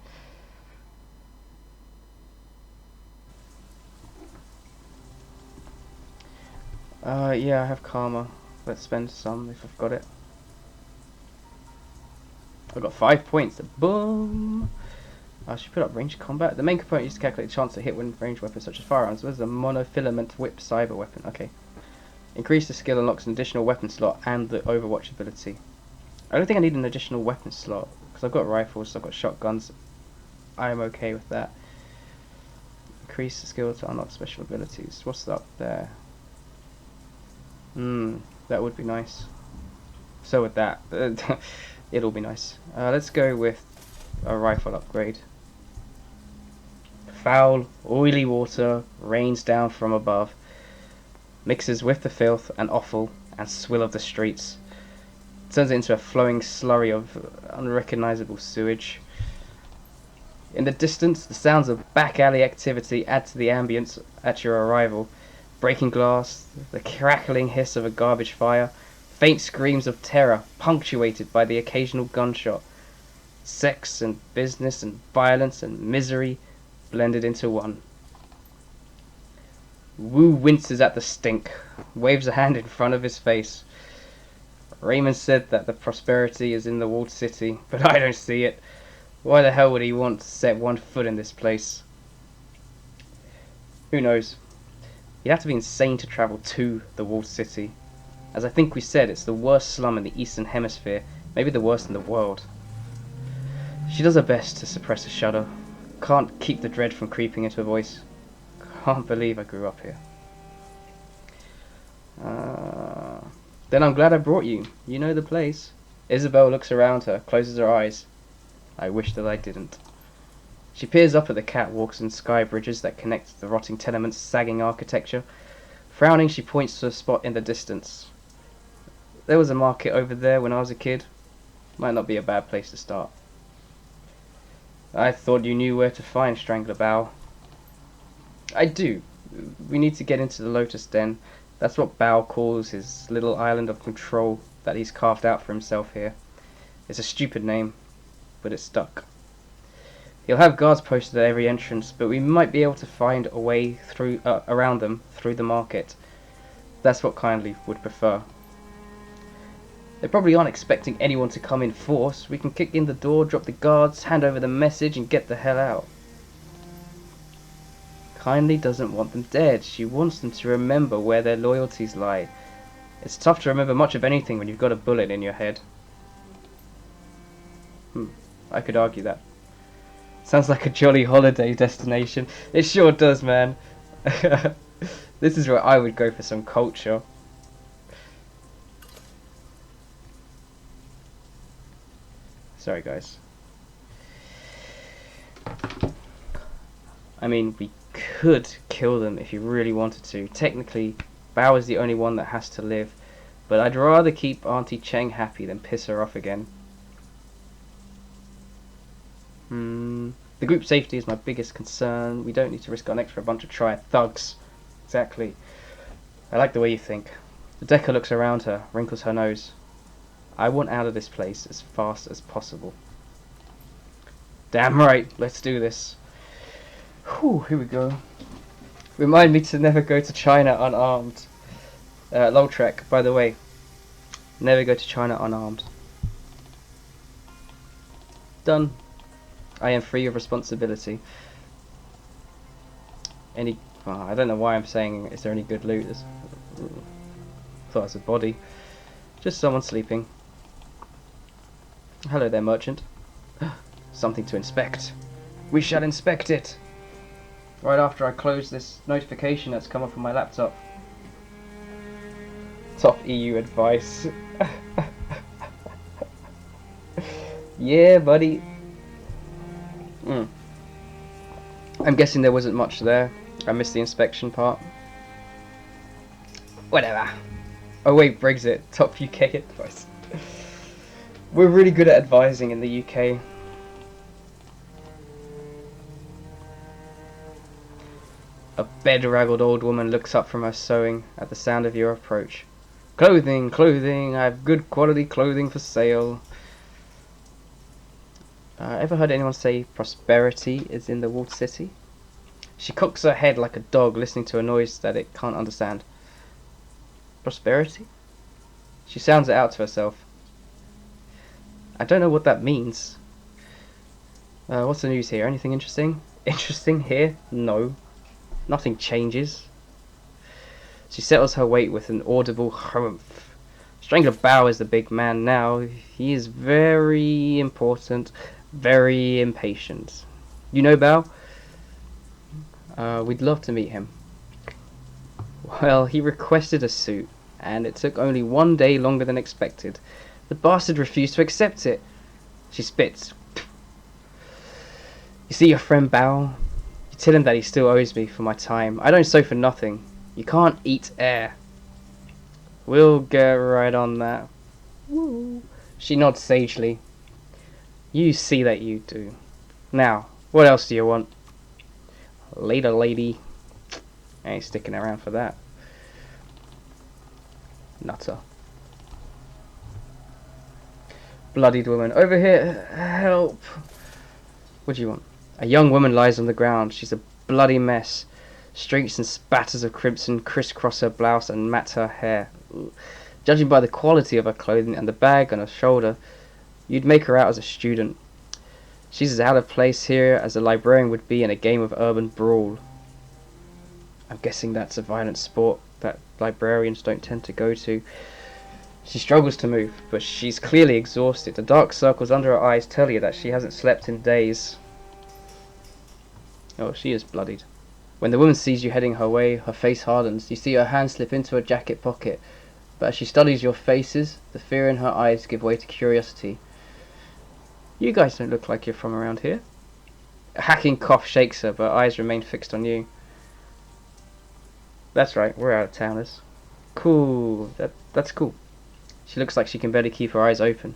Yeah, I have karma. Let's spend some if I've got it. I've got 5 points. Boom! I should put up ranged combat. The main component used to calculate the chance to hit when ranged weapons such as firearms. There's a monofilament whip cyber weapon. Okay. Increase the skill unlocks an additional weapon slot and the Overwatch ability. I don't think I need an additional weapon slot because I've got rifles, I've got shotguns. I'm okay with that. Increase the skill to unlock special abilities. What's up there? That would be nice. So would that. It'll be nice. Let's go with a rifle upgrade. Foul, oily water rains down from above, mixes with the filth and offal and swill of the streets, turns it into a flowing slurry of unrecognizable sewage. In the distance, the sounds of back alley activity add to the ambience at your arrival. Breaking glass, the crackling hiss of a garbage fire, faint screams of terror punctuated by the occasional gunshot. Sex and business and violence and misery blended into one. Wu winces at the stink, waves a hand in front of his face. Raymond said that the prosperity is in the walled city, but I don't see it. Why the hell would he want to set one foot in this place? Who knows? You'd have to be insane to travel to the walled city. As I think we said, it's the worst slum in the Eastern Hemisphere, maybe the worst in the world. She does her best to suppress a shudder. Can't keep the dread from creeping into her voice. Can't believe I grew up here. Then I'm glad I brought you. You know the place. Isabel looks around her, closes her eyes. I wish that I didn't. She peers up at the catwalks and sky bridges that connect the rotting tenements' sagging architecture. Frowning, she points to a spot in the distance. There was a market over there when I was a kid. Might not be a bad place to start. I thought you knew where to find Strangler Bao. I do. We need to get into the Lotus Den. That's what Bao calls his little island of control that he's carved out for himself here. It's a stupid name, but it's stuck. He'll have guards posted at every entrance, but we might be able to find a way through around them through the market. That's what Kindly would prefer. They probably aren't expecting anyone to come in force. We can kick in the door, drop the guards, hand over the message, and get the hell out. Kindly doesn't want them dead. She wants them to remember where their loyalties lie. It's tough to remember much of anything when you've got a bullet in your head. I could argue that. Sounds like a jolly holiday destination. It sure does, man. This is where I would go for some culture. Sorry, guys. I mean, we could kill them if you really wanted to. Technically, Bao is the only one that has to live. But I'd rather keep Auntie Cheng happy than piss her off again. The group safety is my biggest concern. We don't need to risk our necks for a bunch of triad thugs. Exactly. I like the way you think. The Decker looks around her, wrinkles her nose. I want out of this place as fast as possible. Damn right, let's do this. Whew, here we go. Remind me to never go to China unarmed. Loltrek, by the way, never go to China unarmed. Done. I am free of responsibility. Any... Oh, I don't know why I'm saying, is there any good loot? Thought it was a body. Just someone sleeping. Hello there, merchant. Something to inspect. We shall inspect it! Right after I close this notification that's come up on my laptop. Top EU advice. Yeah, buddy. I'm guessing there wasn't much there. I missed the inspection part. Whatever. Oh wait, Brexit. Top UK advice. We're really good at advising in the UK. A bedraggled old woman looks up from her sewing at the sound of your approach. Clothing, clothing, I have good quality clothing for sale. Ever heard anyone say prosperity is in the walled city? She cocks her head like a dog listening to a noise that it can't understand. Prosperity? She sounds it out to herself. I don't know what that means. What's the news here? Anything interesting? Interesting here? No. Nothing changes. She settles her weight with an audible harumph. Strangler Bao is the big man now. He is very important, very impatient. You know Bao? We'd love to meet him. Well, he requested a suit, and it took only 1 day longer than expected. The bastard refused to accept it. She spits. You see your friend Bao? You tell him that he still owes me for my time. I don't sew for nothing. You can't eat air. We'll get right on that. Woo. She nods sagely. You see that you do. Now, what else do you want? Later, lady. I ain't sticking around for that. Nutter. Bloodied woman. Over here. Help. What do you want? A young woman lies on the ground. She's a bloody mess. Streaks and spatters of crimson crisscross her blouse and mat her hair. Judging by the quality of her clothing and the bag on her shoulder, you'd make her out as a student. She's as out of place here as a librarian would be in a game of urban brawl. I'm guessing that's a violent sport that librarians don't tend to go to. She struggles to move, but she's clearly exhausted. The dark circles under her eyes tell you that she hasn't slept in days. Oh, she is bloodied. When the woman sees you heading her way, her face hardens. You see her hand slip into her jacket pocket. But as she studies your faces, the fear in her eyes give way to curiosity. You guys don't look like you're from around here. A hacking cough shakes her, but her eyes remain fixed on you. That's right, we're out of towners. Cool, that's cool. She looks like she can barely keep her eyes open.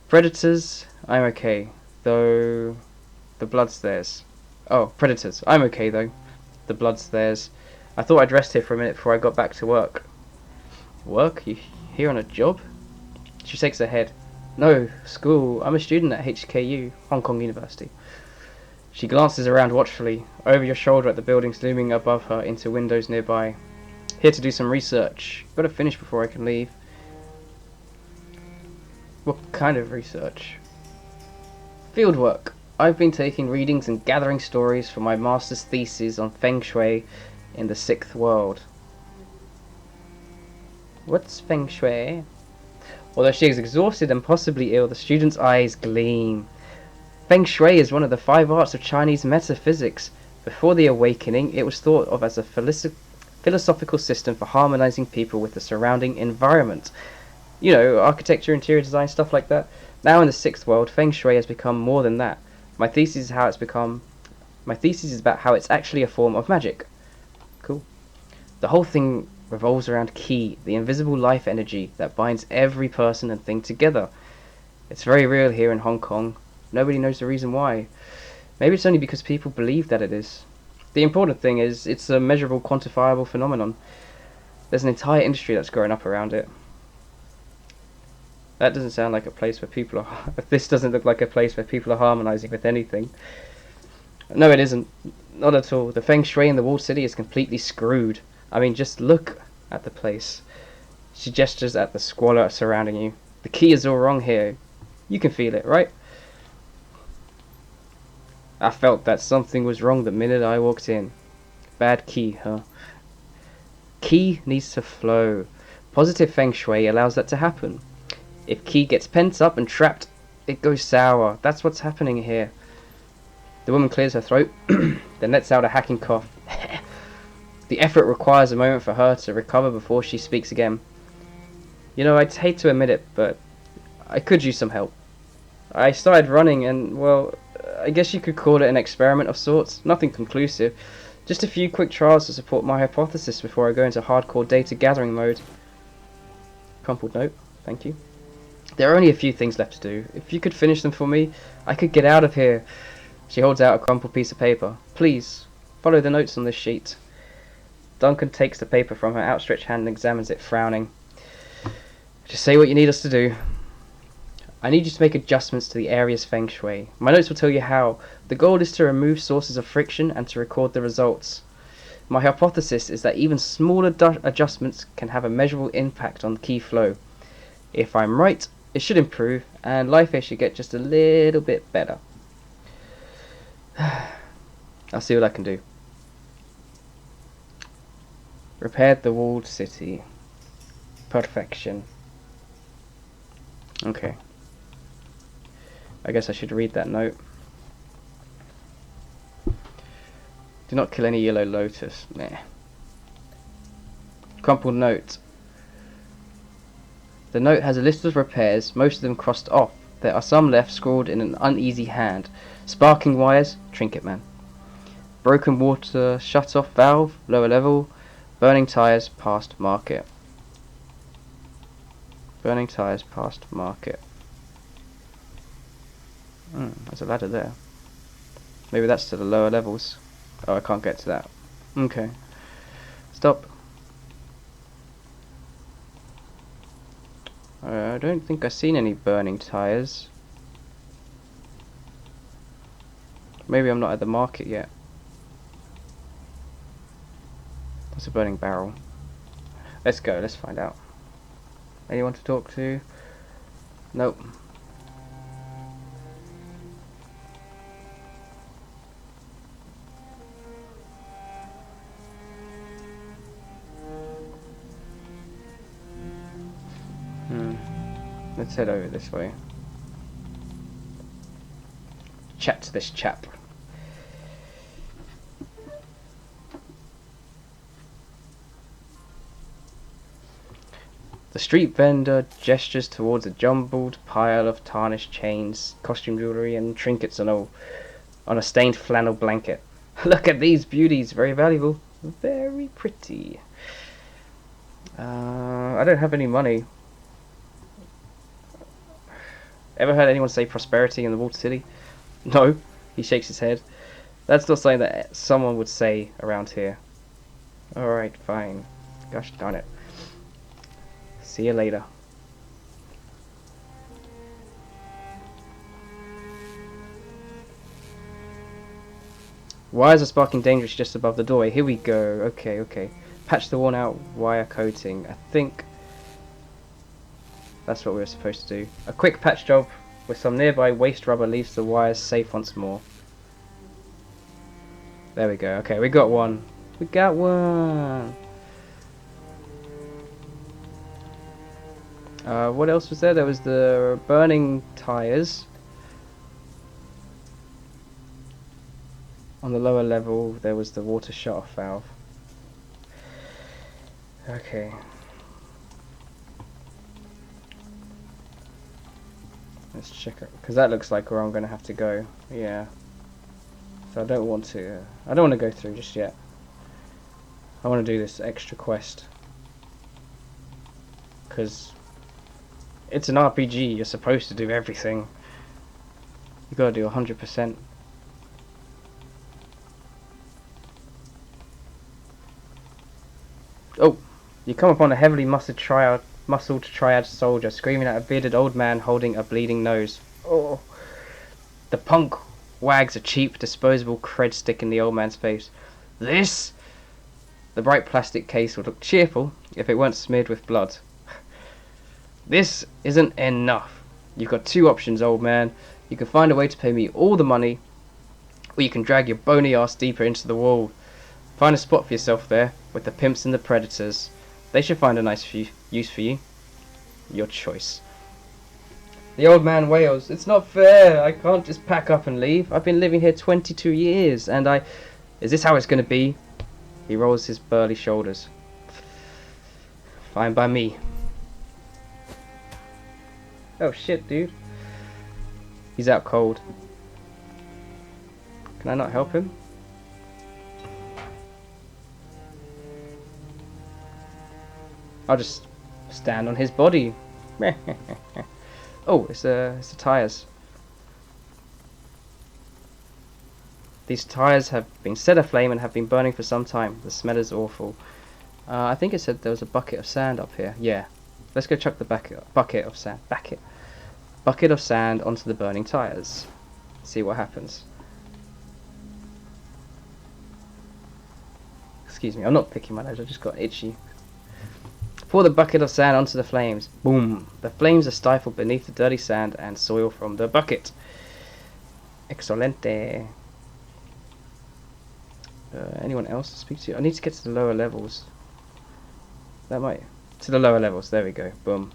Predators, I'm okay, though the blood's theirs. Oh, predators, I'm okay though. The blood's theirs. I thought I'd rest here for a minute before I got back to work. Work? You here on a job? She shakes her head. No, school. I'm a student at HKU, Hong Kong University. She glances around watchfully, over your shoulder at the buildings looming above her into windows nearby. Here to do some research. Gotta finish before I can leave. What kind of research? Fieldwork. I've been taking readings and gathering stories for my master's thesis on Feng Shui in the Sixth World. What's Feng Shui? Although she is exhausted and possibly ill, the student's eyes gleam. Feng Shui is one of the 5 arts of Chinese metaphysics. Before the awakening, it was thought of as a philosophical system for harmonizing people with the surrounding environment. You know, architecture, interior design, stuff like that. Now in the Sixth World, Feng Shui has become more than that. My thesis is about how it's actually a form of magic. Cool. The whole thing revolves around Qi, the invisible life energy that binds every person and thing together. It's very real here in Hong Kong. Nobody knows the reason why. Maybe it's only because people believe that it is. The important thing is, it's a measurable, quantifiable phenomenon. There's an entire industry that's growing up around it. That doesn't sound like a place where people are... This doesn't look like a place where people are harmonizing with anything. No, it isn't. Not at all. The Feng Shui in the walled city is completely screwed. I mean, just look at the place. She gestures at the squalor surrounding you. The key is all wrong here. You can feel it, right? I felt that something was wrong the minute I walked in. Bad key, huh? Key needs to flow. Positive feng shui allows that to happen. If key gets pent up and trapped, it goes sour. That's what's happening here. The woman clears her throat, then lets out a hacking cough. The effort requires a moment for her to recover before she speaks again. You know, I'd hate to admit it, but I could use some help. I started running and, well, I guess you could call it an experiment of sorts. Nothing conclusive. Just a few quick trials to support my hypothesis before I go into hardcore data gathering mode. Crumpled note, thank you. There are only a few things left to do. If you could finish them for me, I could get out of here. She holds out a crumpled piece of paper. Please, follow the notes on this sheet. Duncan takes the paper from her outstretched hand and examines it, frowning. Just say what you need us to do. I need you to make adjustments to the area's feng shui. My notes will tell you how. The goal is to remove sources of friction and to record the results. My hypothesis is that even smaller adjustments can have a measurable impact on key flow. If I'm right, it should improve, and life here should get just a little bit better. I'll see what I can do. Repaired the walled city. Perfection. Okay. I guess I should read that note. Do not kill any yellow lotus. Meh. Crumpled note. The note has a list of repairs, most of them crossed off. There are some left scrawled in an uneasy hand. Sparking wires, Trinket Man. Broken water shut-off valve, lower level. Burning tires, past market. Burning tires, past market. There's a ladder there. Maybe that's to the lower levels. Oh, I can't get to that. Okay. Stop. I don't think I've seen any burning tires. Maybe I'm not at the market yet. That's a burning barrel. Let's go, let's find out. Anyone to talk to? Nope. Let's head over this way. Chat to this chap. The street vendor gestures towards a jumbled pile of tarnished chains, costume jewellery and trinkets on a stained flannel blanket. Look at these beauties, very valuable, very pretty. I don't have any money. Ever heard anyone say prosperity in the walled city? No, he shakes his head. That's not something that someone would say around here. Alright, fine. Gosh darn it. See you later. Wires are sparking dangerous just above the doorway. Here we go. Okay. Patch the worn out wire coating. I think that's what we were supposed to do. A quick patch job with some nearby waste rubber leaves the wires safe once more. There we go. Okay, we got one. We got one. What else was there? There was the burning tires. On the lower level, there was the water shut-off valve. Okay. Let's check it, because that looks like where I'm going to have to go. Yeah. So I don't want to go through just yet. I want to do this extra quest. Because it's an RPG, you're supposed to do everything. You gotta do 100%. Oh! You come upon a heavily muscled triad soldier screaming at a bearded old man holding a bleeding nose. Oh! The punk wags a cheap, disposable cred stick in the old man's face. This? The bright plastic case would look cheerful if it weren't smeared with blood. This isn't enough. You've got two options, old man. You can find a way to pay me all the money, or you can drag your bony ass deeper into the wall. Find a spot for yourself there, with the pimps and the predators. They should find a nice use for you. Your choice. The old man wails, "It's not fair. I can't just pack up and leave. I've been living here 22 years, and I... Is this how it's going to be?" He rolls his burly shoulders. "Fine by me." Oh shit, dude. He's out cold. Can I not help him? I'll just stand on his body. Oh, it's the tyres. These tyres have been set aflame and have been burning for some time. The smell is awful. I think it said there was a bucket of sand up here. Yeah. Let's go chuck the bucket of sand. Bucket of sand onto the burning tyres. See what happens. Excuse me, I'm not picking my nose, I just got itchy. Pour the bucket of sand onto the flames. Boom! The flames are stifled beneath the dirty sand and soil from the bucket. Excelente. Anyone else to speak to? I need to get to the lower levels. That might... To the lower levels, there we go. Boom.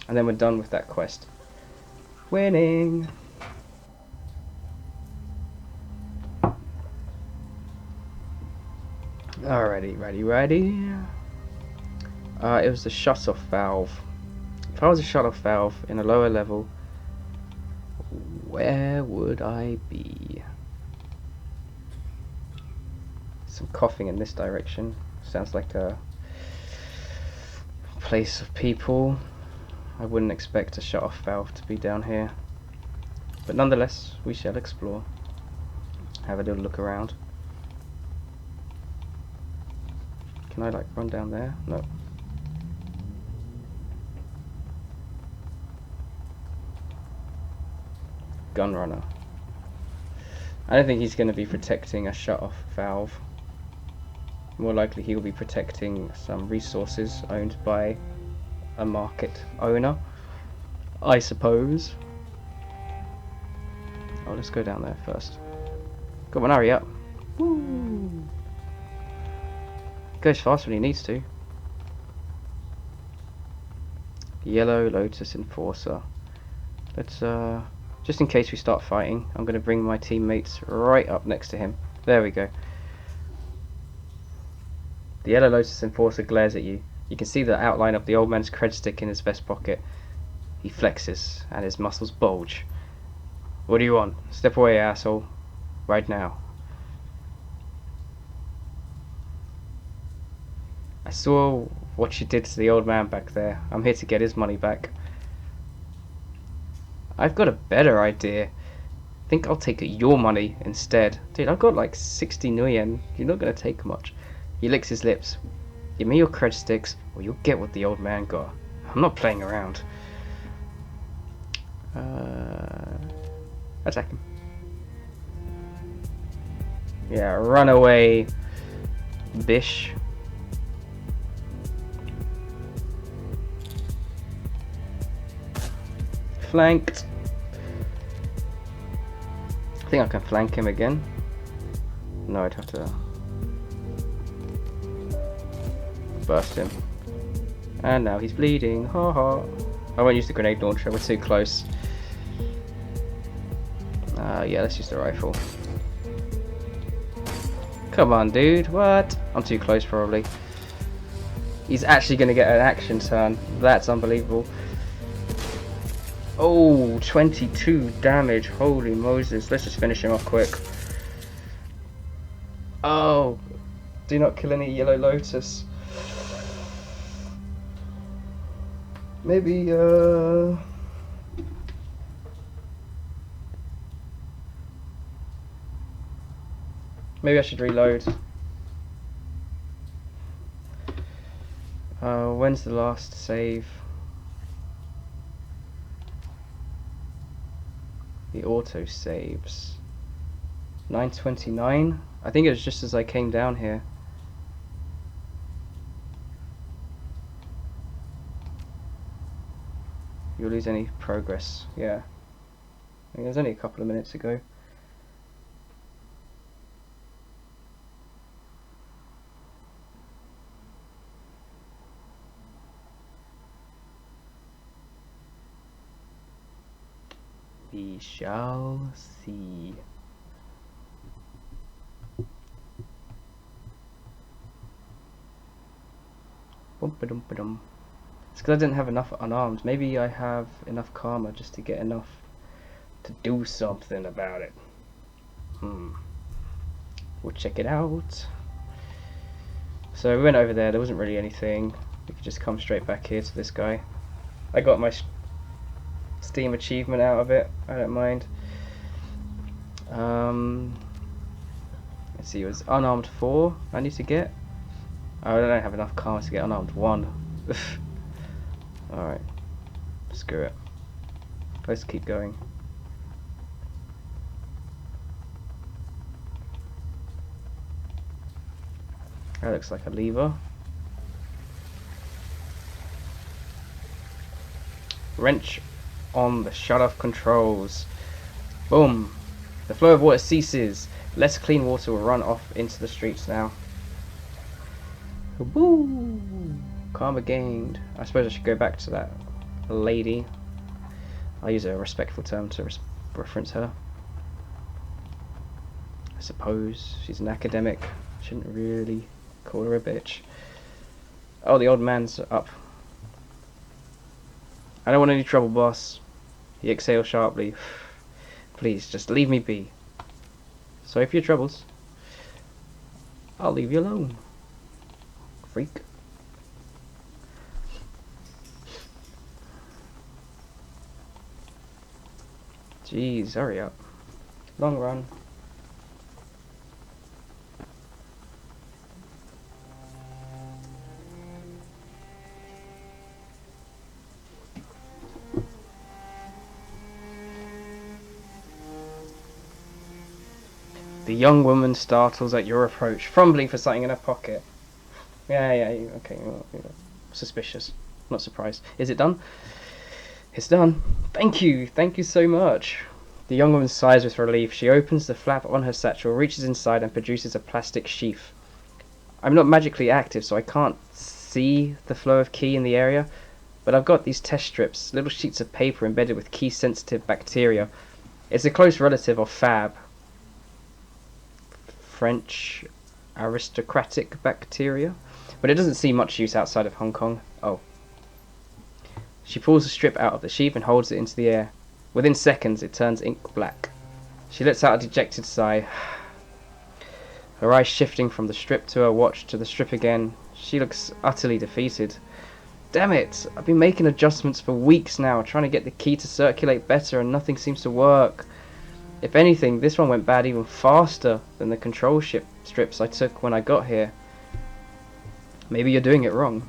And then we're done with that quest. Winning! Alrighty, ready. It was the shut-off valve. If I was a shut-off valve in a lower level, where would I be? Some coughing in this direction. Sounds like a place of people. I wouldn't expect a shut-off valve to be down here. But nonetheless, we shall explore. Have a little look around. Can I like run down there? No. Gunrunner. I don't think he's going to be protecting a shut-off valve. More likely he will be protecting some resources owned by a market owner, I suppose. Oh, let's go down there first. Come on, hurry up. Woo! Goes fast when he needs to. Yellow Lotus Enforcer. Let's just in case we start fighting, I'm going to bring my teammates right up next to him. There we go. The Yellow Lotus Enforcer glares at you. You can see the outline of the old man's cred stick in his vest pocket. He flexes and his muscles bulge. What do you want? Step away, asshole. Right now. I saw what you did to the old man back there. I'm here to get his money back. I've got a better idea. Think I'll take your money instead. Dude, I've got like 60 million. You're not going to take much. He licks his lips. Give me your cred sticks or you'll get what the old man got. I'm not playing around. Attack him. Yeah, run away, bish. Flanked. I think I can flank him again. No, I'd have to burst him. And now he's bleeding. Ha ha. I won't use the grenade launcher, we're too close. Yeah, let's use the rifle. Come on, dude. What? I'm too close, probably. He's actually going to get an action turn. That's unbelievable. Oh, 22 damage. Holy Moses. Let's just finish him off quick. Oh, do not kill any Yellow Lotus. Maybe, maybe I should reload. When's the last save? The auto saves. 9:29. I think it was just as I came down here. You'll lose any progress. Yeah. I mean, there's only a couple of minutes ago. We shall see. Bum-ba-dum-ba-dum. It's because I didn't have enough unarmed. Maybe I have enough karma just to get enough to do something about it. We'll check it out. So we went over there. There wasn't really anything. We could just come straight back here to this guy. I got my Steam achievement out of it. I don't mind. Let's see. It was unarmed 4 I need to get. Oh, I don't have enough karma to get unarmed 1. Alright. Screw it. Let's keep going. That looks like a lever. Wrench on the shut-off controls. Boom. The flow of water ceases. Less clean water will run off into the streets now. Woo! Karma gained. I suppose I should go back to that lady. I'll use a respectful term to reference her. I suppose she's an academic. Shouldn't really call her a bitch. Oh, the old man's up. I don't want any trouble, boss. He exhaled sharply. Please, just leave me be. Sorry for your troubles. I'll leave you alone. Freak. Jeez, hurry up. Long run. The young woman startles at your approach, fumbling for something in her pocket. Yeah, okay, well, suspicious. Not surprised. Is it done? It's done. Thank you so much. The young woman sighs with relief. She opens the flap on her satchel, reaches inside and produces a plastic sheath. I'm not magically active, so I can't see the flow of key in the area, but I've got these test strips, little sheets of paper embedded with key-sensitive bacteria. It's a close relative of Fab. French aristocratic bacteria, but it doesn't see much use outside of Hong Kong. Oh. She pulls the strip out of the sheath and holds it into the air. Within seconds, it turns ink black. She lets out a dejected sigh. Her eyes shifting from the strip to her watch to the strip again. She looks utterly defeated. Damn it! I've been making adjustments for weeks now, trying to get the key to circulate better, and nothing seems to work. If anything, this one went bad even faster than the control strips I took when I got here. Maybe you're doing it wrong.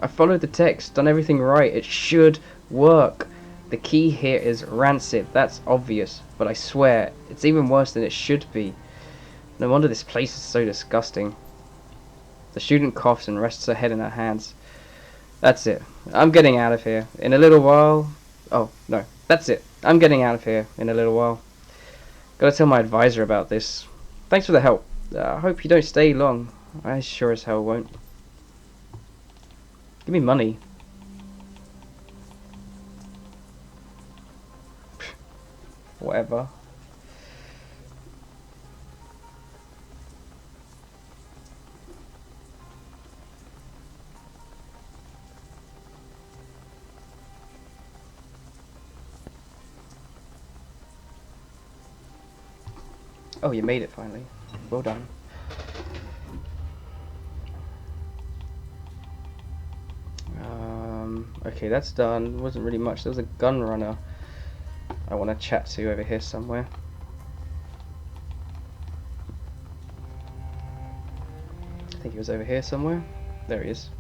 I followed the text, done everything right. It should work. The key here is rancid, that's obvious, but I swear, it's even worse than it should be. No wonder this place is so disgusting. The student coughs and rests her head in her hands. That's it. I'm getting out of here. In a little while... Oh, no. That's it. I'm getting out of here in a little while. Gotta tell my advisor about this. Thanks for the help. I hope you don't stay long. I sure as hell won't. Give me money. Whatever. Oh, you made it finally. Well done. Okay, that's done. Wasn't really much. There was a gun runner I want to chat to over here somewhere. I think he was over here somewhere. There he is.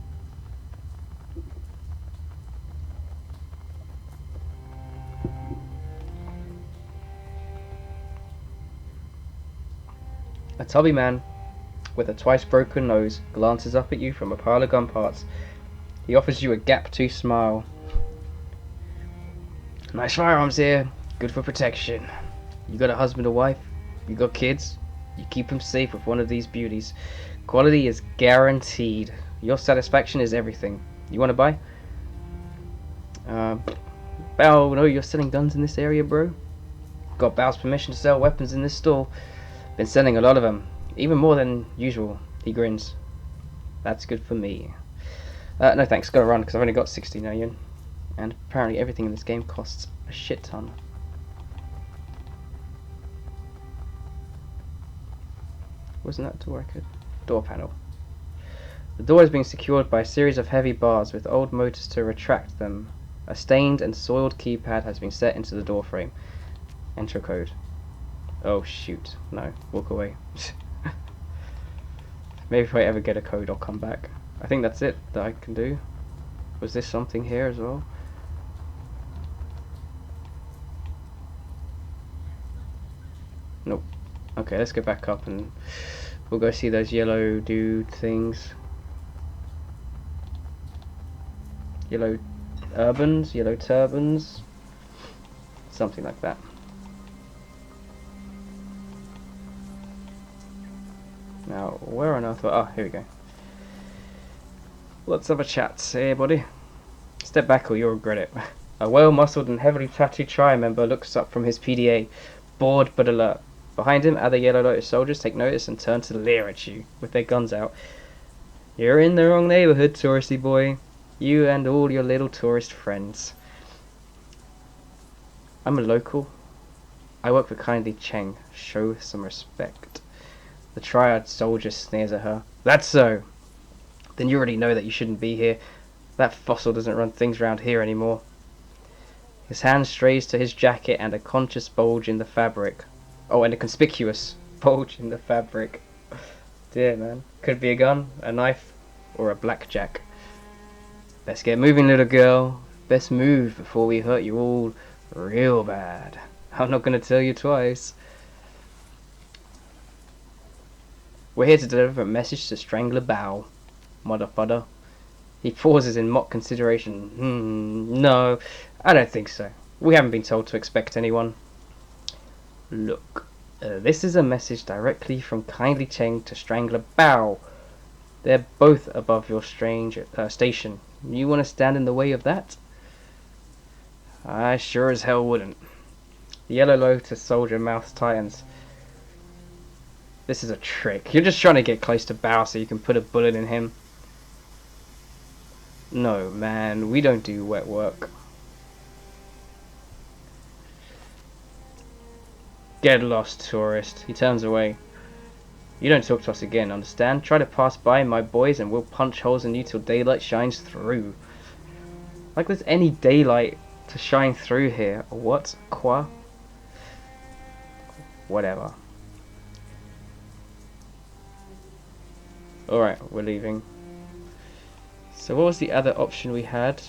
A tubby man with a twice broken nose glances up at you from a pile of gun parts. He offers you a gap-toothed smile. Nice firearms here. Good for protection. You got a husband or wife? You got kids? You keep them safe with one of these beauties. Quality is guaranteed. Your satisfaction is everything. You want to buy? Bao, no, you're selling guns in this area, bro? Got Bao's permission to sell weapons in this store. Been selling a lot of them. Even more than usual. He grins. That's good for me. No thanks, gotta run because I've only got 60 million. And apparently everything in this game costs a shit ton. Wasn't that door I could? Door panel. The door is being secured by a series of heavy bars with old motors to retract them. A stained and soiled keypad has been set into the door frame. Enter code. Oh shoot. No, walk away. Maybe if I ever get a code I'll come back. I think that's it that I can do. Was this something here as well? Nope. Okay, let's go back up and we'll go see those yellow dude things. Yellow urbans, yellow turbans, something like that. Now, where on earth? Oh, here we go. Let's have a chat. Hey, buddy. Step back or you'll regret it. A well-muscled and heavily tattooed tri-member looks up from his PDA, bored but alert. Behind him, other Yellow Lotus soldiers take notice and turn to leer at you, with their guns out. You're in the wrong neighborhood, touristy boy. You and all your little tourist friends. I'm a local. I work for Kindly Cheng. Show some respect. The triad soldier sneers at her. That's so. Then you already know that you shouldn't be here. That fossil doesn't run things around here anymore. His hand strays to his jacket and a conscious bulge in the fabric. Oh, and a conspicuous bulge in the fabric. Dear man. Could be a gun, a knife, or a blackjack. Let's get moving, little girl. Best move before we hurt you all real bad. I'm not going to tell you twice. We're here to deliver a message to Strangler Bao. Motherfudder. He pauses in mock consideration. No, I don't think so. We haven't been told to expect anyone. Look, this is a message directly from Kindly Cheng to Strangler Bao. They're both above your strange station. You want to stand in the way of that? I sure as hell wouldn't. The Yellow Lotus soldier mouth tightens. This is a trick. You're just trying to get close to Bao so you can put a bullet in him. No, man, we don't do wet work. Get lost, tourist. He turns away. You don't talk to us again, understand? Try to pass by my boys and we'll punch holes in you till daylight shines through. Like there's any daylight to shine through here. What? Qua? Whatever. Alright, we're leaving. So what was the other option we had?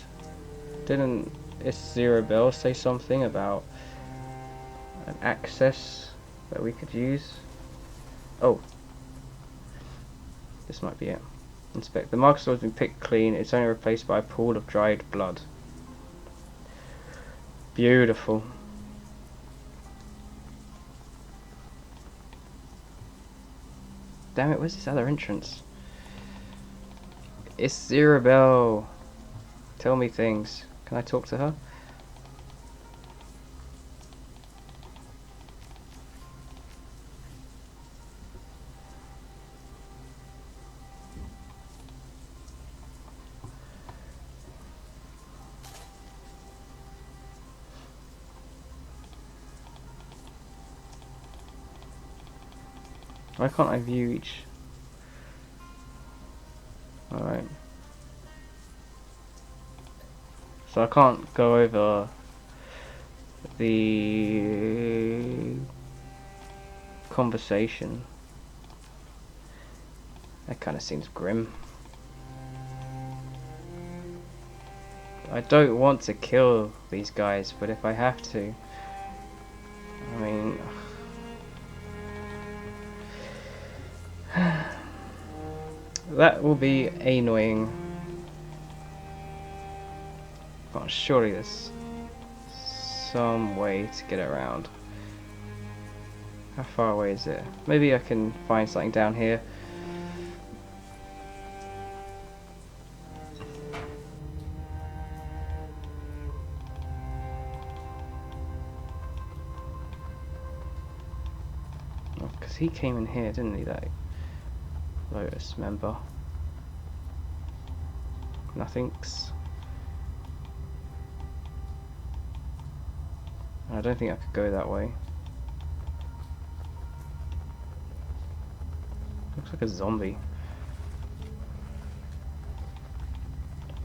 Didn't Zero say something about an access that we could use? Oh. This might be it. Inspect. The marker has been picked clean. It's only replaced by a pool of dried blood. Beautiful. Damn it, where's this other entrance? It's Zero. Tell me things. Can I talk to her? Why can't I view each? Alright. So I can't go over the conversation. That kind of seems grim. I don't want to kill these guys, but if I have to, I mean... that will be annoying. But surely there's some way to get around. How far away is it? Maybe I can find something down here. Because he came in here, didn't he, that Lotus member? Nothing's. I don't think I could go that way. Looks like a zombie.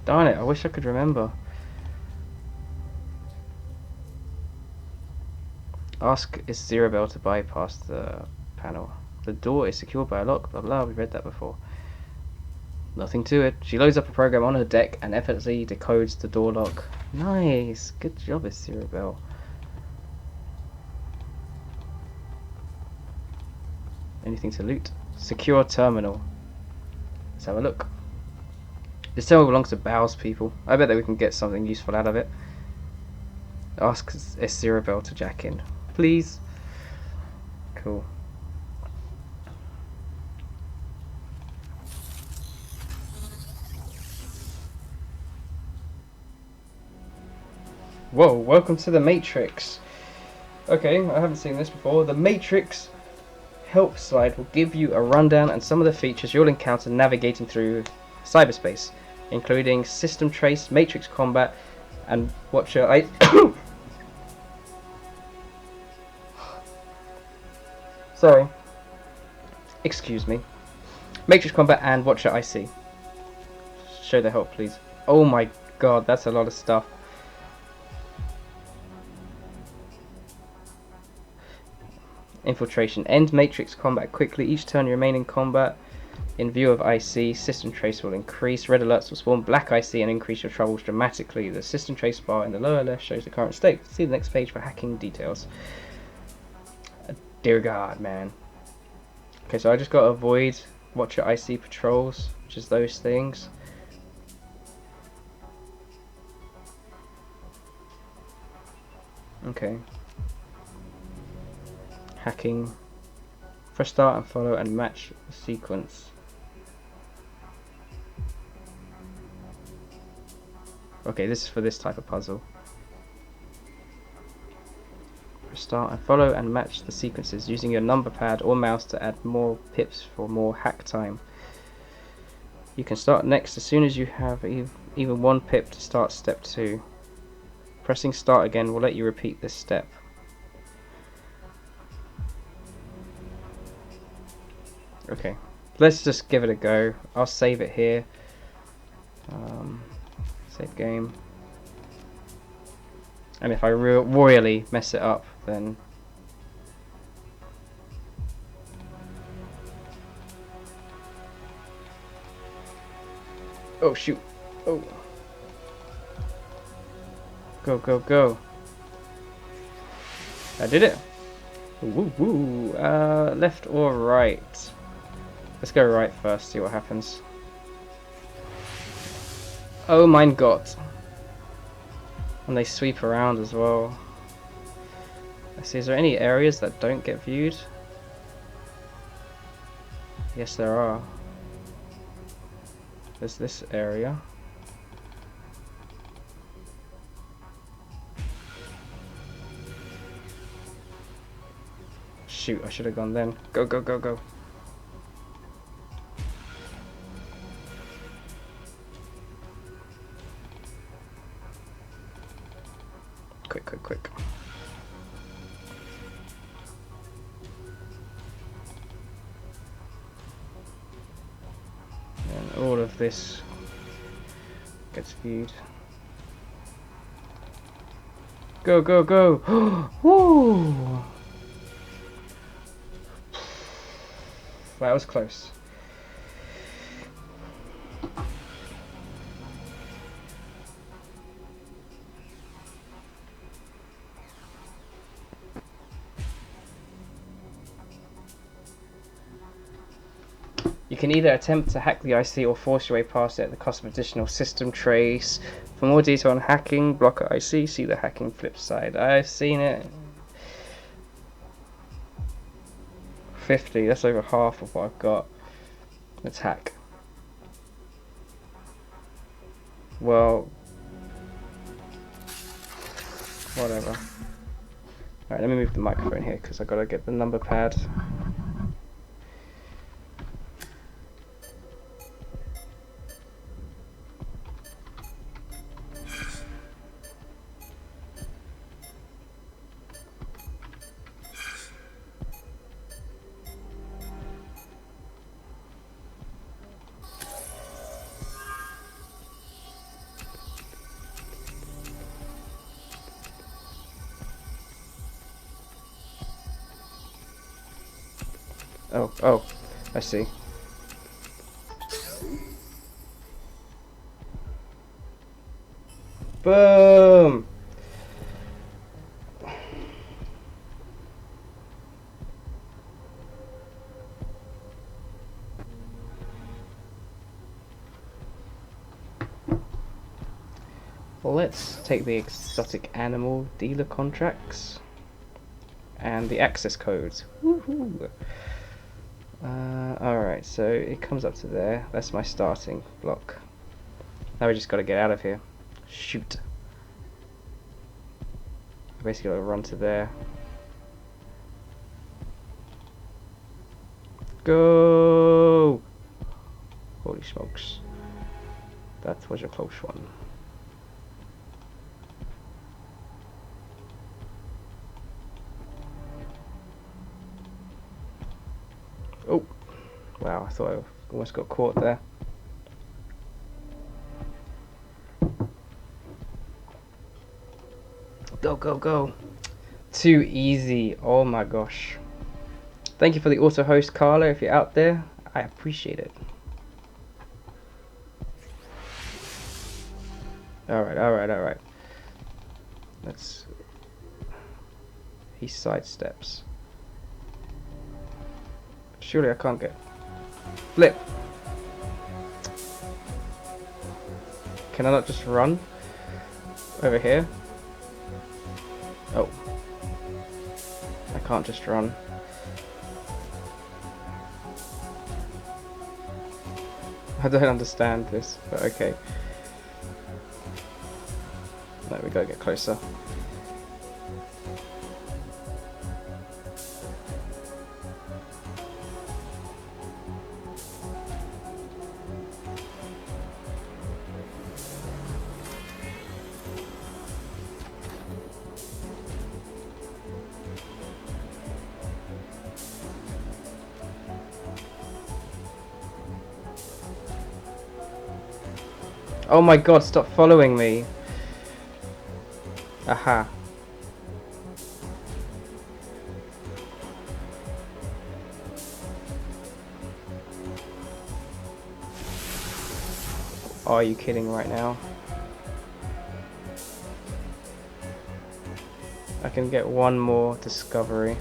Darn it, I wish I could remember. Ask Isabel to bypass the panel. The door is secured by a lock, blah blah, we read that before. Nothing to it. She loads up a program on her deck and effortlessly decodes the door lock. Nice, good job, Isabel. Anything to loot? Secure terminal. Let's have a look. This terminal belongs to Bow's people. I bet that we can get something useful out of it. Ask Isabel to jack in. Please. Cool. Whoa, welcome to the Matrix. Okay, I haven't seen this before. The Matrix help slide will give you a rundown on some of the features you'll encounter navigating through cyberspace, including system trace, matrix combat, and Watcher Sorry. Excuse me. Matrix combat and Watcher IC. Show the help, please. Oh my god, that's a lot of stuff. Infiltration. End matrix combat quickly. Each turn you remain in combat. In view of IC, system trace will increase. Red alerts will spawn black IC and increase your troubles dramatically. The system trace bar in the lower left shows the current state. See the next page for hacking details. Dear God, man. Okay, so I just got to avoid Watcher IC patrols, which is those things. Okay. Hacking. Press start and follow and match the sequence. Okay, this is for this type of puzzle. Press start and follow and match the sequences using your number pad or mouse to add more pips for more hack time. You can start next as soon as you have even one pip to start step 2. Pressing start again will let you repeat this step. Okay, let's just give it a go. I'll save it here. Save game. And if I royally mess it up, then... Oh shoot. Oh. Go, go, go. I did it. Woo woo. Left or right? Let's go right first, see what happens. Oh mein Gott. And they sweep around as well. Let's see, is there any areas that don't get viewed? Yes, there are. There's this area. Shoot, I should have gone then. Go, go, go, go. Quick, quick, quick. And all of this gets viewed. Go, go, go! Woo! That was close. You can either attempt to hack the IC or force your way past it at the cost of additional system trace. For more detail on hacking Blocker IC, see the hacking flip side. I've seen it. 50, that's over half of what I've got. Let's hack. Well, whatever. Alright, let me move the microphone here because I've got to get the number pad. Oh, I see. Boom! Let's take the exotic animal dealer contracts and the access codes. Woohoo! Alright, so it comes up to there. That's my starting block. Now we just gotta get out of here. Shoot. I basically gotta run to there. Go! Holy smokes. That was a close one. Oh, wow, I thought I almost got caught there. Go, go, go. Too easy, oh my gosh. Thank you for the auto host, Carla, if you're out there. I appreciate it. Alright. Let's... He sidesteps. Surely I can't get... Flip! Can I not just run? Over here? Oh. I can't just run. I don't understand this, but okay. No, we gotta get closer. Oh my god, stop following me. Aha. Oh, are you kidding right now? I can get one more discovery.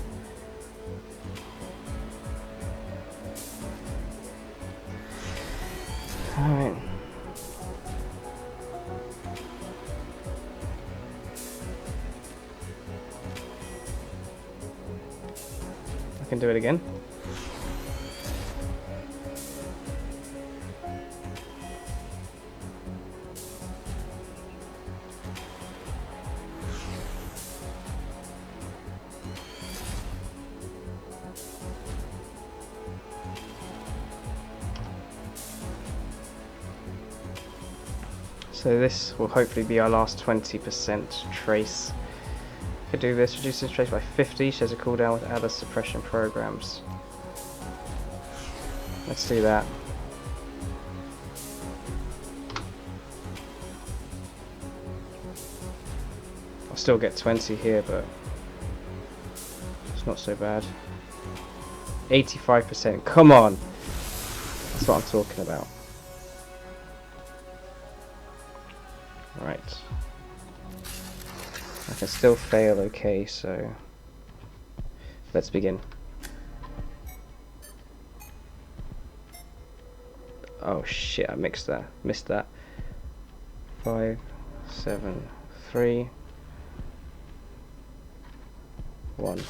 Alright. I can do it again. So this will hopefully be our last 20% trace. Could do this, reduce this trace by 50, shares a cooldown with other suppression programs. Let's do that. I'll still get 20 here, but it's not so bad. 85%, come on! That's what I'm talking about. Right. I can still fail okay, so let's begin. Oh shit, I missed that. 5, 7, 3, 1.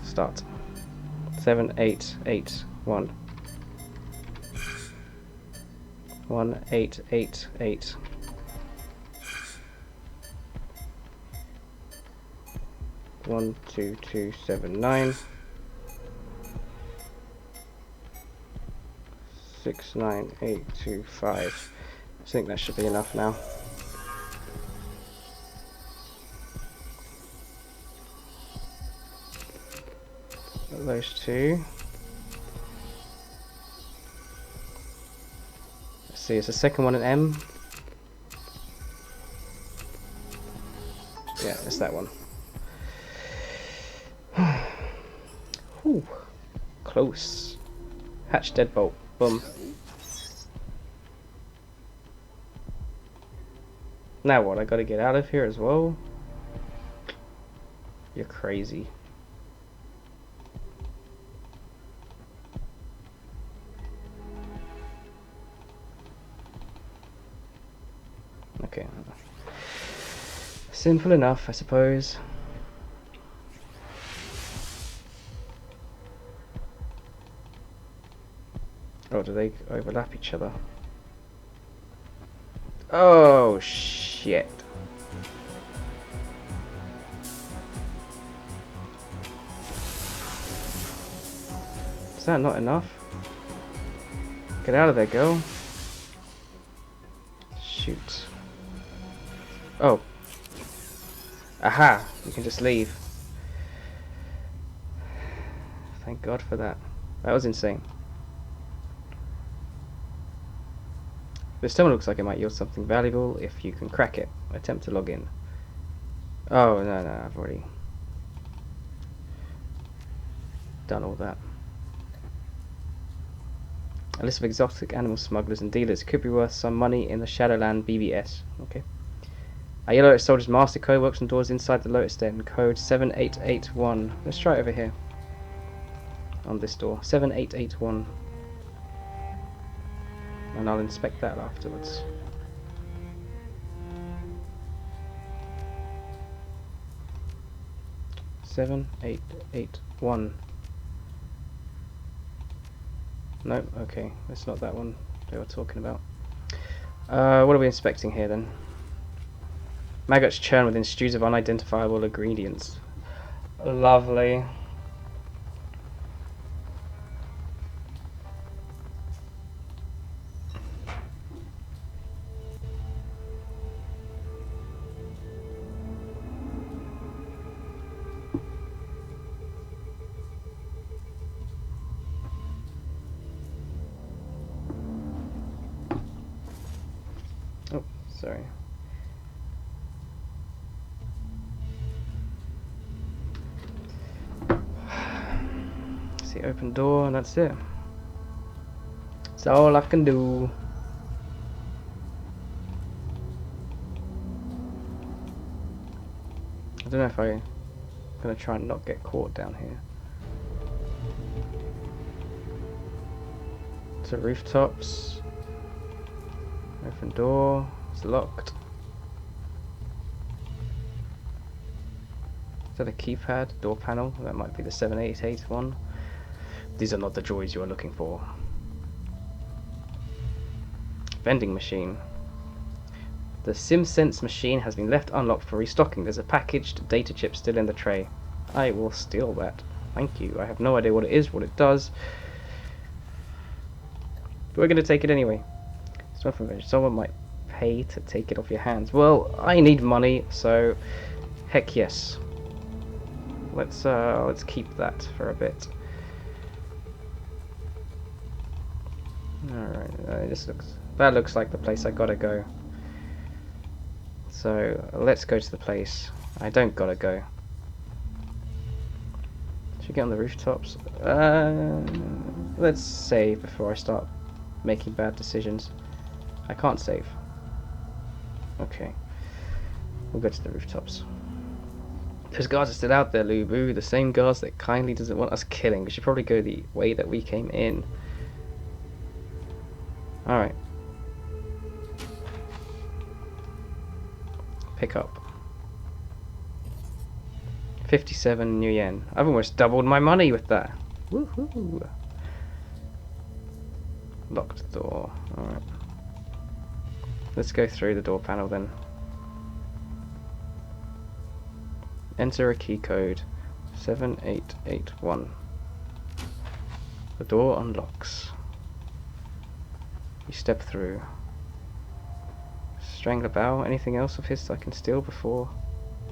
Start. 7, 8, 8, 1. 1, 8, 8, 8. 1, 2, 2, 7, 9. 6, 9, 8, 2, 5. I think that should be enough now. Those two. Let's see, is the second one an M? Yeah, it's that one. Ooh, close. Hatch deadbolt. Boom. Now what? I gotta get out of here as well? You're crazy. Okay. Simple enough, I suppose. Oh, do they overlap each other? Oh, shit. Is that not enough? Get out of there, girl. Shoot. Oh. Aha! You can just leave. Thank God for that. That was insane. This terminal looks like it might yield something valuable if you can crack it. Attempt to log in. Oh, no, I've already done all that. A list of exotic animal smugglers and dealers could be worth some money in the Shadowland BBS. Okay. A Yellow Lotus Soldier's master code works on doors inside the Lotus Den. Code 7881. Let's try it over here. On this door. 7881. And I'll inspect that afterwards. Seven, 8, 8, 1. No, okay, that's not that one they were talking about. What are we inspecting here then? Maggots churn within stews of unidentifiable ingredients. Lovely. Oh, sorry. See, open door, and that's it. That's all I can do. I don't know if I'm gonna try and not get caught down here. To rooftops. Open door. It's locked. Is that a keypad? Door panel? That might be the 7881. These are not the droids you are looking for. Vending machine. The SimSense machine has been left unlocked for restocking. There's a packaged data chip still in the tray. I will steal that. Thank you. I have no idea what it is, what it does. But we're going to take it anyway. Someone might pay to take it off your hands. Well, I need money, so heck yes. Let's keep that for a bit. Alright, that looks like the place I gotta go. So let's go to the place I don't gotta go. Should we get on the rooftops? Let's save before I start making bad decisions. I can't save. Okay. We'll go to the rooftops. Those guards are still out there, Lubu. The same guards that kindly doesn't want us killing. We should probably go the way that we came in. Alright. Pick up. 57 new yen. I've almost doubled my money with that. Woohoo! Locked door. Alright. Let's go through the door panel then. Enter a key code. 7881. The door unlocks. You step through. Strangler Bao. Anything else of his I can steal before?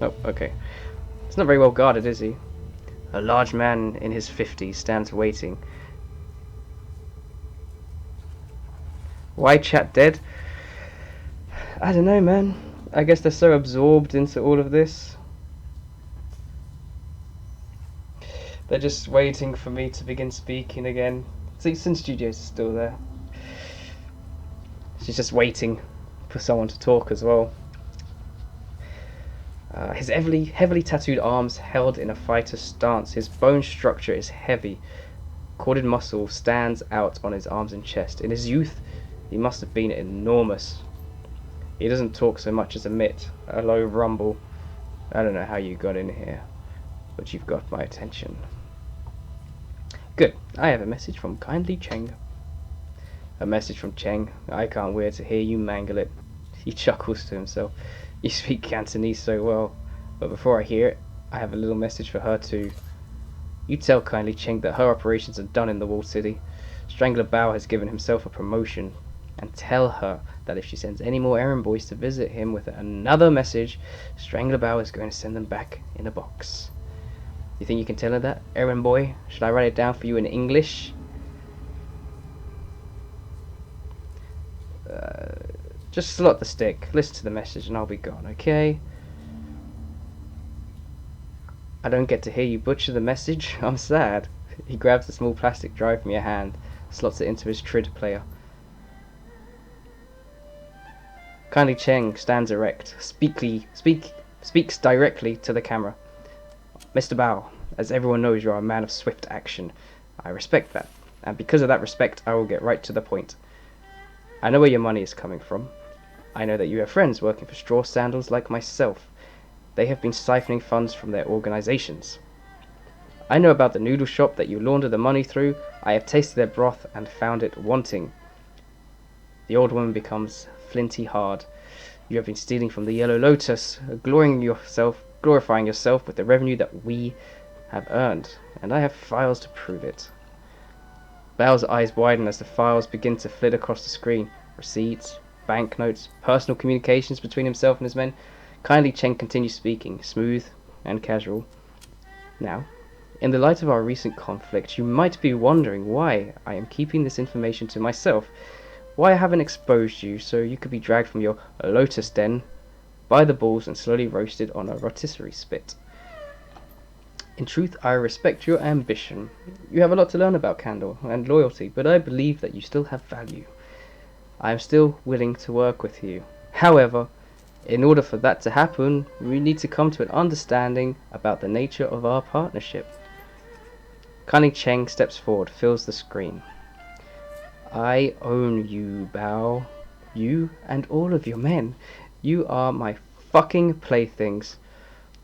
Nope, okay. It's not very well guarded, is he? A large man in his 50s stands waiting. Why chat dead? I don't know, man. I guess they're so absorbed into all of this. They're just waiting for me to begin speaking again. See, Sin Studios is still there. She's just waiting for someone to talk as well. His heavily tattooed arms held in a fighter's stance. His bone structure is heavy. Corded muscle stands out on his arms and chest. In his youth, he must have been enormous. He doesn't talk so much as emit a low rumble. I don't know how you got in here, but you've got my attention. Good. I have a message from Kindly Cheng. A message from Cheng. I can't wait to hear you mangle it. He chuckles to himself. You speak Cantonese so well. But before I hear it, I have a little message for her too. You tell Kindly Cheng that her operations are done in the Walled City. Strangler Bao has given himself a promotion. And tell her that if she sends any more errand boys to visit him with another message, Strangler Bao is going to send them back in a box. You think you can tell her that, errand boy? Should I write it down for you in English? Just slot the stick, listen to the message, and I'll be gone, okay? I don't get to hear you butcher the message. I'm sad. He grabs the small plastic drive from your hand, slots it into his TRID player. Kindly Cheng stands erect, speaks directly to the camera. Mr. Bao, as everyone knows, you're a man of swift action. I respect that, and because of that respect, I will get right to the point. I know where your money is coming from. I know that you have friends working for straw sandals like myself. They have been siphoning funds from their organizations. I know about the noodle shop that you launder the money through. I have tasted their broth and found it wanting. The old woman becomes flinty hard. You have been stealing from the Yellow Lotus, glorifying yourself with the revenue that we have earned, and I have files to prove it. Bao's eyes widen as the files begin to flit across the screen. Receipts, banknotes, personal communications between himself and his men. Kindly Cheng continues speaking, smooth and casual. Now, in the light of our recent conflict, you might be wondering why I am keeping this information to myself. Why I haven't exposed you so you could be dragged from your lotus den by the balls and slowly roasted on a rotisserie spit. In truth, I respect your ambition. You have a lot to learn about candor and loyalty, but I believe that you still have value. I am still willing to work with you. However, in order for that to happen, we need to come to an understanding about the nature of our partnership. Kindly Cheng steps forward, fills the screen. I own you, Bao. You and all of your men. You are my fucking playthings.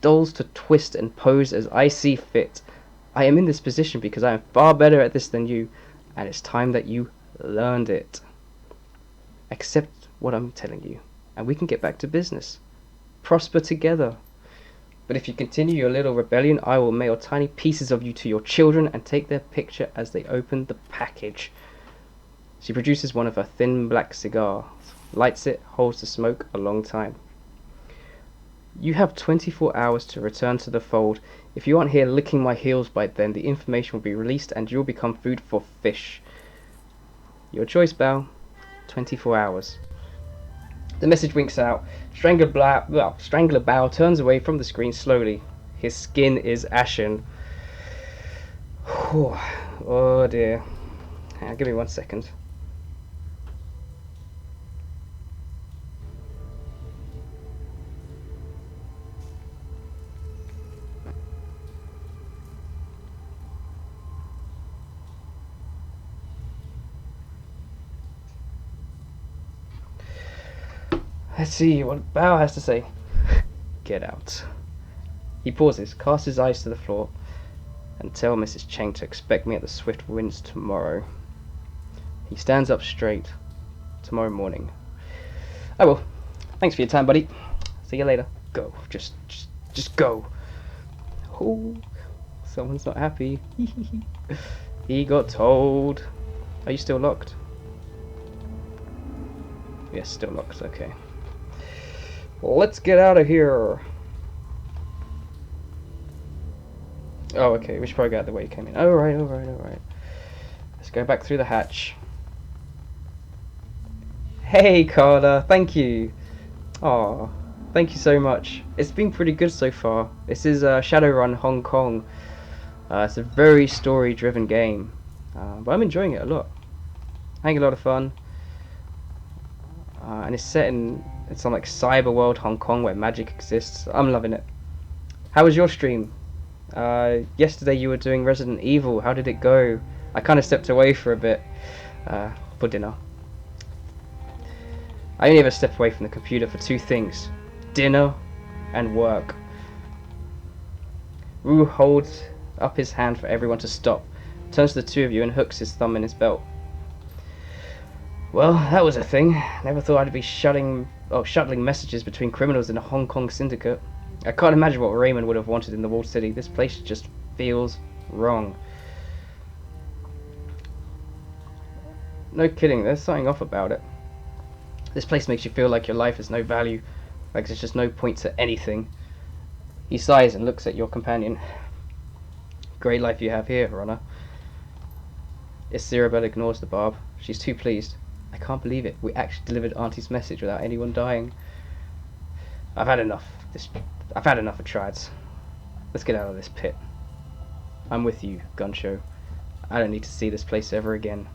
Dolls to twist and pose as I see fit. I am in this position because I am far better at this than you, and it's time that you learned it. Accept what I'm telling you, and we can get back to business. Prosper together. But if you continue your little rebellion, I will mail tiny pieces of you to your children and take their picture as they open the package. She produces one of her thin black cigars, lights it, holds the smoke a long time. You have 24 hours to return to the fold. If you aren't here licking my heels by then, the information will be released and you'll become food for fish. Your choice, Bao. 24 hours. The message winks out. Strangler Bao turns away from the screen slowly. His skin is ashen. Oh dear. Give me 1 second. Let's see what Bao has to say. Get out. He pauses, casts his eyes to the floor, and tell Mrs. Cheng to expect me at the Swift Winds tomorrow. He stands up straight. Tomorrow morning. Oh well. Thanks for your time, buddy. See you later. Go. Just go. Oh, someone's not happy. He got told. Are you still locked? Yes, still locked. Okay. Well, let's get out of here. Oh, okay. We should probably get out of the way you came in. Alright. Let's go back through the hatch. Hey, Carla. Thank you. Aw. Thank you so much. It's been pretty good so far. This is Shadowrun Hong Kong. It's a very story-driven game. But I'm enjoying it a lot. Having a lot of fun. And it's set in some like cyber world Hong Kong where magic exists. I'm loving it. How was your stream? Yesterday you were doing Resident Evil. How did it go? I kind of stepped away for a bit for dinner. I only ever step away from the computer for two things: dinner and work. Wu holds up his hand for everyone to stop, turns to the two of you and hooks his thumb in his belt. Well, that was a thing. Never thought I'd be shuttling messages between criminals in a Hong Kong syndicate. I can't imagine what Raymond would have wanted in the walled city. This place just feels wrong. No kidding, there's something off about it. This place makes you feel like your life has no value, like there's just no point to anything. He sighs and looks at your companion. Great life you have here, runner. Isirabel ignores the barb. She's too pleased. I can't believe it. We actually delivered Auntie's message without anyone dying. I've had enough of triads. Let's get out of this pit. I'm with you, Gunshow. I don't need to see this place ever again.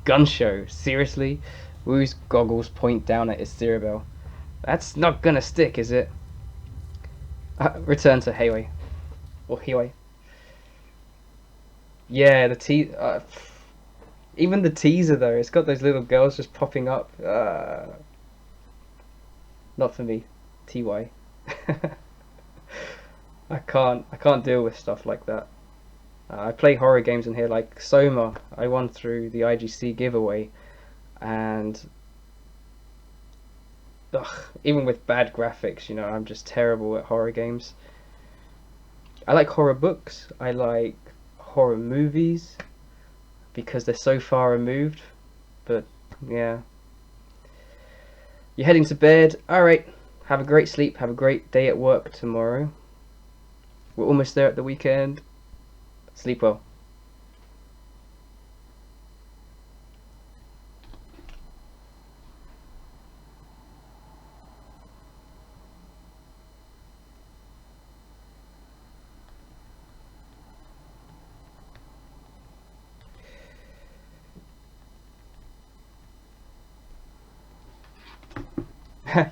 Gunshow? Seriously? Wu's goggles point down at Isirabel. That's not gonna stick, is it? Return to Heiwei. Or Heiwei. Yeah, even the teaser though, it's got those little girls just popping up. Not for me. TY. I can't deal with stuff like that. I play horror games in here like Soma. I won through the IGC giveaway, and even with bad graphics, I'm just terrible at horror games. I like horror books. I like horror movies because they're so far removed. But yeah. You're heading to bed. Alright. Have a great sleep. Have a great day at work tomorrow. We're almost there at the weekend. Sleep well.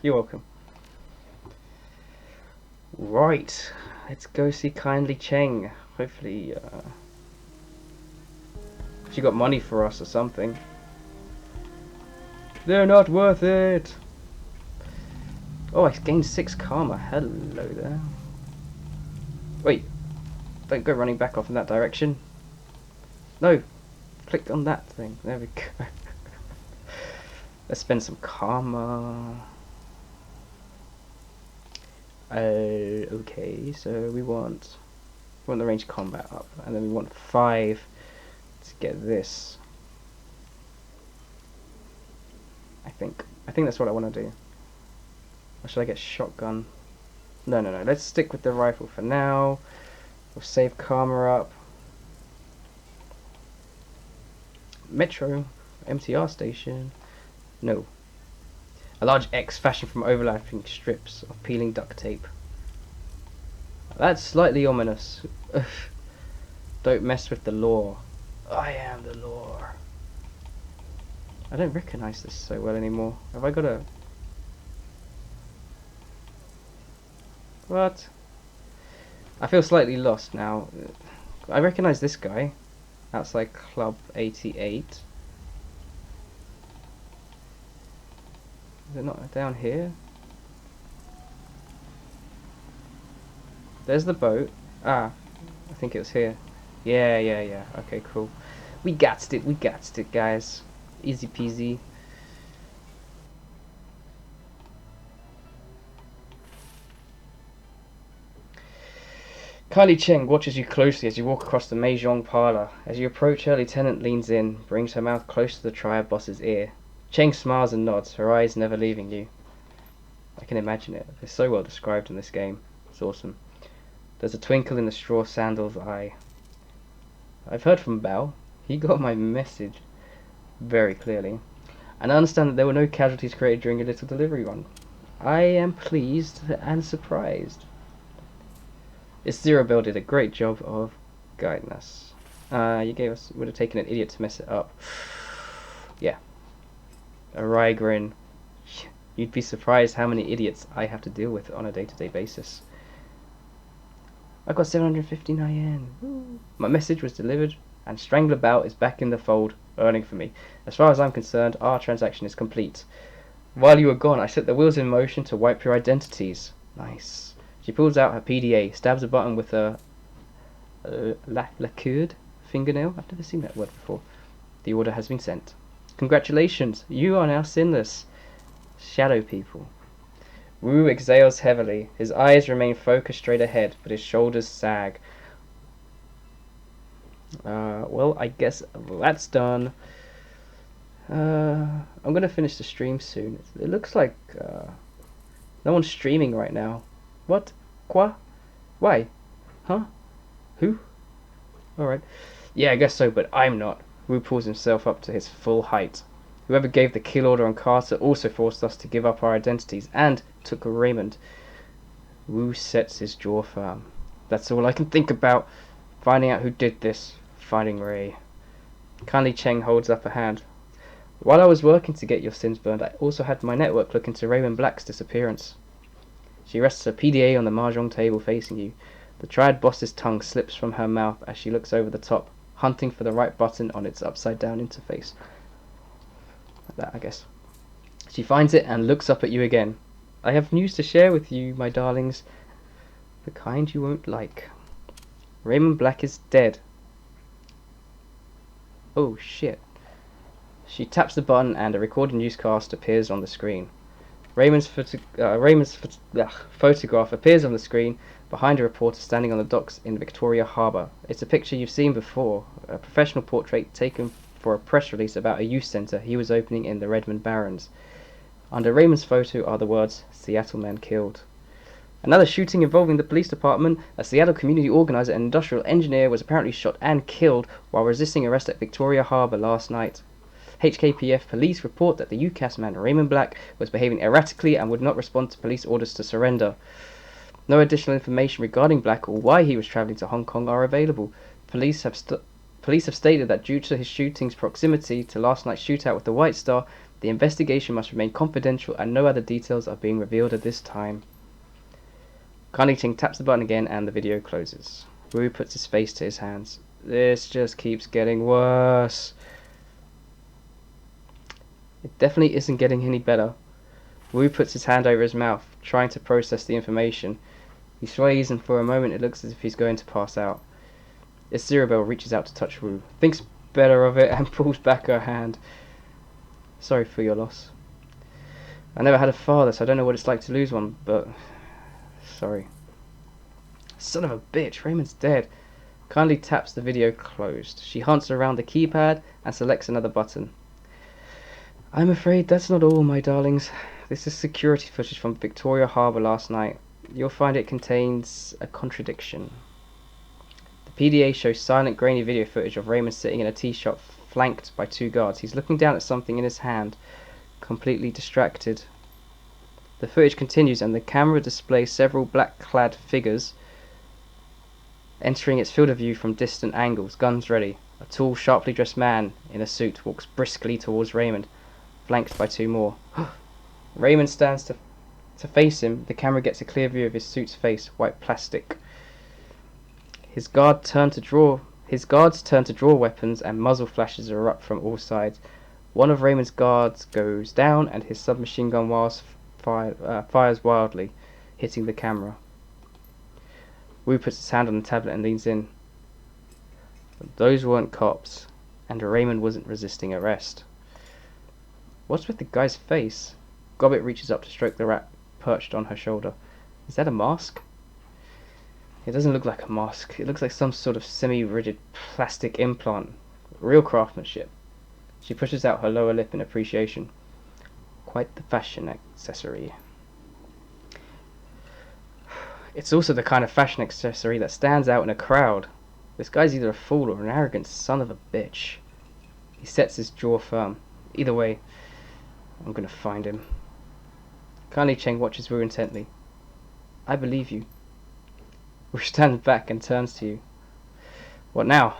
You're welcome. Right, let's go see Kindly Cheng. Hopefully, she got money for us or something. They're not worth it. Oh, I gained 6 karma. Hello there. Wait, don't go running back off in that direction. No, click on that thing. There we go. Let's spend some karma. Okay, so we want the range combat up, and then we want 5 to get this. I think that's what I want to do. Or should I get shotgun? No. Let's stick with the rifle for now. We'll save karma up. Metro, MTR station. No. A large X fashioned from overlapping strips of peeling duct tape. That's slightly ominous. Don't mess with the lore. I am the lore. I don't recognize this so well anymore. Have I got a... What? I feel slightly lost now. I recognize this guy. Outside Club 88. Is it not down here? There's the boat. Ah, I think it was here. Yeah. Okay, cool. We got it, guys. Easy peasy. Kylie Cheng watches you closely as you walk across the Mahjong parlor. As you approach her, Lieutenant leans in, brings her mouth close to the triad boss's ear. Cheng smiles and nods, her eyes never leaving you. I can imagine it. It's so well described in this game. It's awesome. There's a twinkle in the straw sandal's eye. I've heard from Bao. He got my message very clearly. And I understand that there were no casualties created during your little delivery run. I am pleased and surprised. Zero did a great job of guiding us. Would have taken an idiot to mess it up. Yeah. A wry grin. You'd be surprised how many idiots I have to deal with on a day-to-day basis. I got 759 yen. Woo. My message was delivered, and Strangler Bout is back in the fold, earning for me. As far as I'm concerned, our transaction is complete. While you were gone, I set the wheels in motion to wipe your identities. Nice. She pulls out her PDA, stabs a button with a lacquered fingernail. I've never seen that word before. The order has been sent. Congratulations, you are now sinless. Shadow people. Wu exhales heavily. His eyes remain focused straight ahead, but his shoulders sag. Well, I guess that's done. I'm gonna finish the stream soon. It looks like no one's streaming right now. What? Quoi? Why? Huh? Who? Alright. Yeah, I guess so, but I'm not. Wu pulls himself up to his full height. Whoever gave the kill order on Carter also forced us to give up our identities and took Raymond. Wu sets his jaw firm. That's all I can think about. Finding out who did this. Finding Ray. Kindly Cheng holds up a hand. While I was working to get your sins burned, I also had my network look into Raymond Black's disappearance. She rests her PDA on the mahjong table facing you. The triad boss's tongue slips from her mouth as she looks over the top, hunting for the right button on its upside-down interface. Like that, I guess. She finds it and looks up at you again. I have news to share with you, my darlings. The kind you won't like. Raymond Black is dead. Oh, shit. She taps the button and a recorded newscast appears on the screen. Raymond's photograph appears on the screen behind a reporter standing on the docks in Victoria Harbour. It's a picture you've seen before, a professional portrait taken for a press release about a youth centre he was opening in the Redmond Barrens. Under Raymond's photo are the words, Seattle man killed. Another shooting involving the police department. A Seattle community organizer and industrial engineer was apparently shot and killed while resisting arrest at Victoria Harbour last night. HKPF police report that the UCAS man Raymond Black was behaving erratically and would not respond to police orders to surrender. No additional information regarding Black or why he was travelling to Hong Kong are available. Police have stated that due to his shooting's proximity to last night's shootout with the White Star, the investigation must remain confidential and no other details are being revealed at this time. Carney Ting taps the button again and the video closes. Wu puts his face to his hands. This just keeps getting worse. It definitely isn't getting any better. Wu puts his hand over his mouth, trying to process the information. He sways and for a moment it looks as if he's going to pass out. Isirabel reaches out to touch Wu, thinks better of it and pulls back her hand. Sorry for your loss. I never had a father, so I don't know what it's like to lose one, but... sorry. Son of a bitch, Raymond's dead. Kindly taps the video closed. She hunts around the keypad and selects another button. I'm afraid that's not all, my darlings. This is security footage from Victoria Harbour last night. You'll find it contains a contradiction. The PDA shows silent, grainy video footage of Raymond sitting in a tea shop flanked by two guards. He's looking down at something in his hand, completely distracted. The footage continues and the camera displays several black-clad figures entering its field of view from distant angles, guns ready. A tall, sharply dressed man in a suit walks briskly towards Raymond, flanked by two more. Raymond stands to face him. The camera gets a clear view of his suit's face, white plastic. His guards turn to draw weapons and muzzle flashes erupt from all sides. One of Raymond's guards goes down, and his submachine gun fires wildly, hitting the camera. Wu puts his hand on the tablet and leans in. Those weren't cops, and Raymond wasn't resisting arrest. What's with the guy's face? Gobbet reaches up to stroke the rat perched on her shoulder. Is that a mask? It doesn't look like a mask. It looks like some sort of semi-rigid plastic implant. Real craftsmanship. She pushes out her lower lip in appreciation. Quite the fashion accessory. It's also the kind of fashion accessory that stands out in a crowd. This guy's either a fool or an arrogant son of a bitch. He sets his jaw firm. Either way, I'm gonna find him. Kindly Cheng watches Wu intently. I believe you. Wu stands back and turns to you. What now?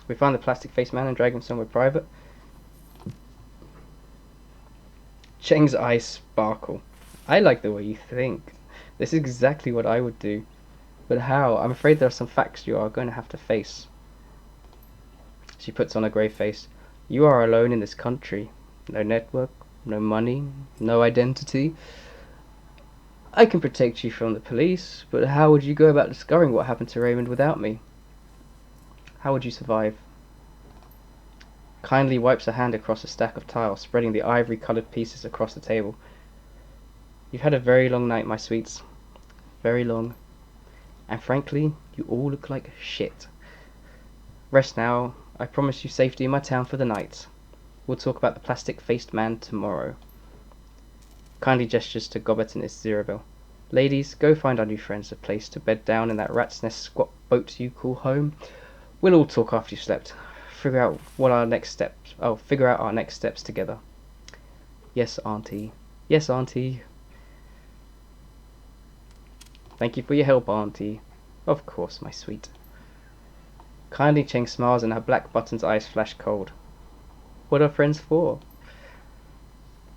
We find the plastic-faced man and drag him somewhere private. Cheng's eyes sparkle. I like the way you think. This is exactly what I would do. But how? I'm afraid there are some facts you are going to have to face. She puts on a grey face. You are alone in this country. No network, no money, no identity. I can protect you from the police, but how would you go about discovering what happened to Raymond without me? How would you survive? Kindly wipes a hand across a stack of tiles, spreading the ivory-coloured pieces across the table. You've had a very long night, my sweets. Very long. And frankly, you all look like shit. Rest now. I promise you safety in my town for the night. We'll talk about the plastic-faced man tomorrow. Kindly gestures to Gobbet and Isabel. Ladies, go find our new friends a place to bed down in that rat's nest squat boat you call home. We'll all talk after you've slept. Figure out our next steps together. Yes, Auntie. Yes, Auntie. Thank you for your help, Auntie. Of course, my sweet. Kindly Cheng smiles and her black button's eyes flash cold. What are friends for?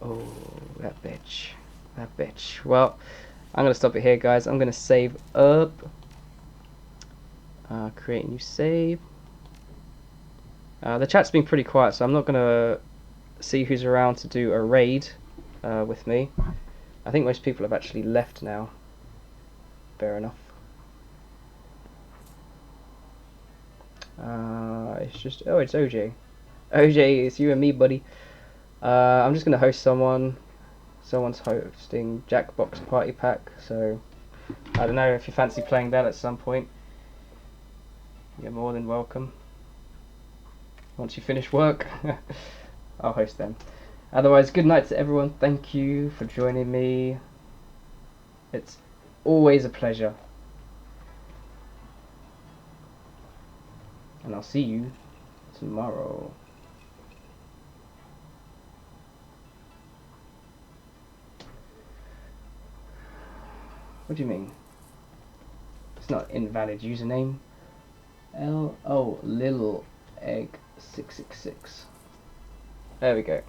Oh, that bitch. That bitch. Well, I'm going to stop it here, guys. I'm going to save up. Create new save. The chat's been pretty quiet, so I'm not going to see who's around to do a raid with me. I think most people have actually left now. Fair enough. It's just... Oh, it's OJ. OJ, it's you and me, buddy. I'm just going to host someone. Someone's hosting Jackbox Party Pack, so... I don't know if you fancy playing that at some point. You're more than welcome. Once you finish work, I'll host them. Otherwise, good night to everyone. Thank you for joining me. It's always a pleasure. And I'll see you tomorrow. What do you mean? It's not invalid username. Lil Egg 666. There we go.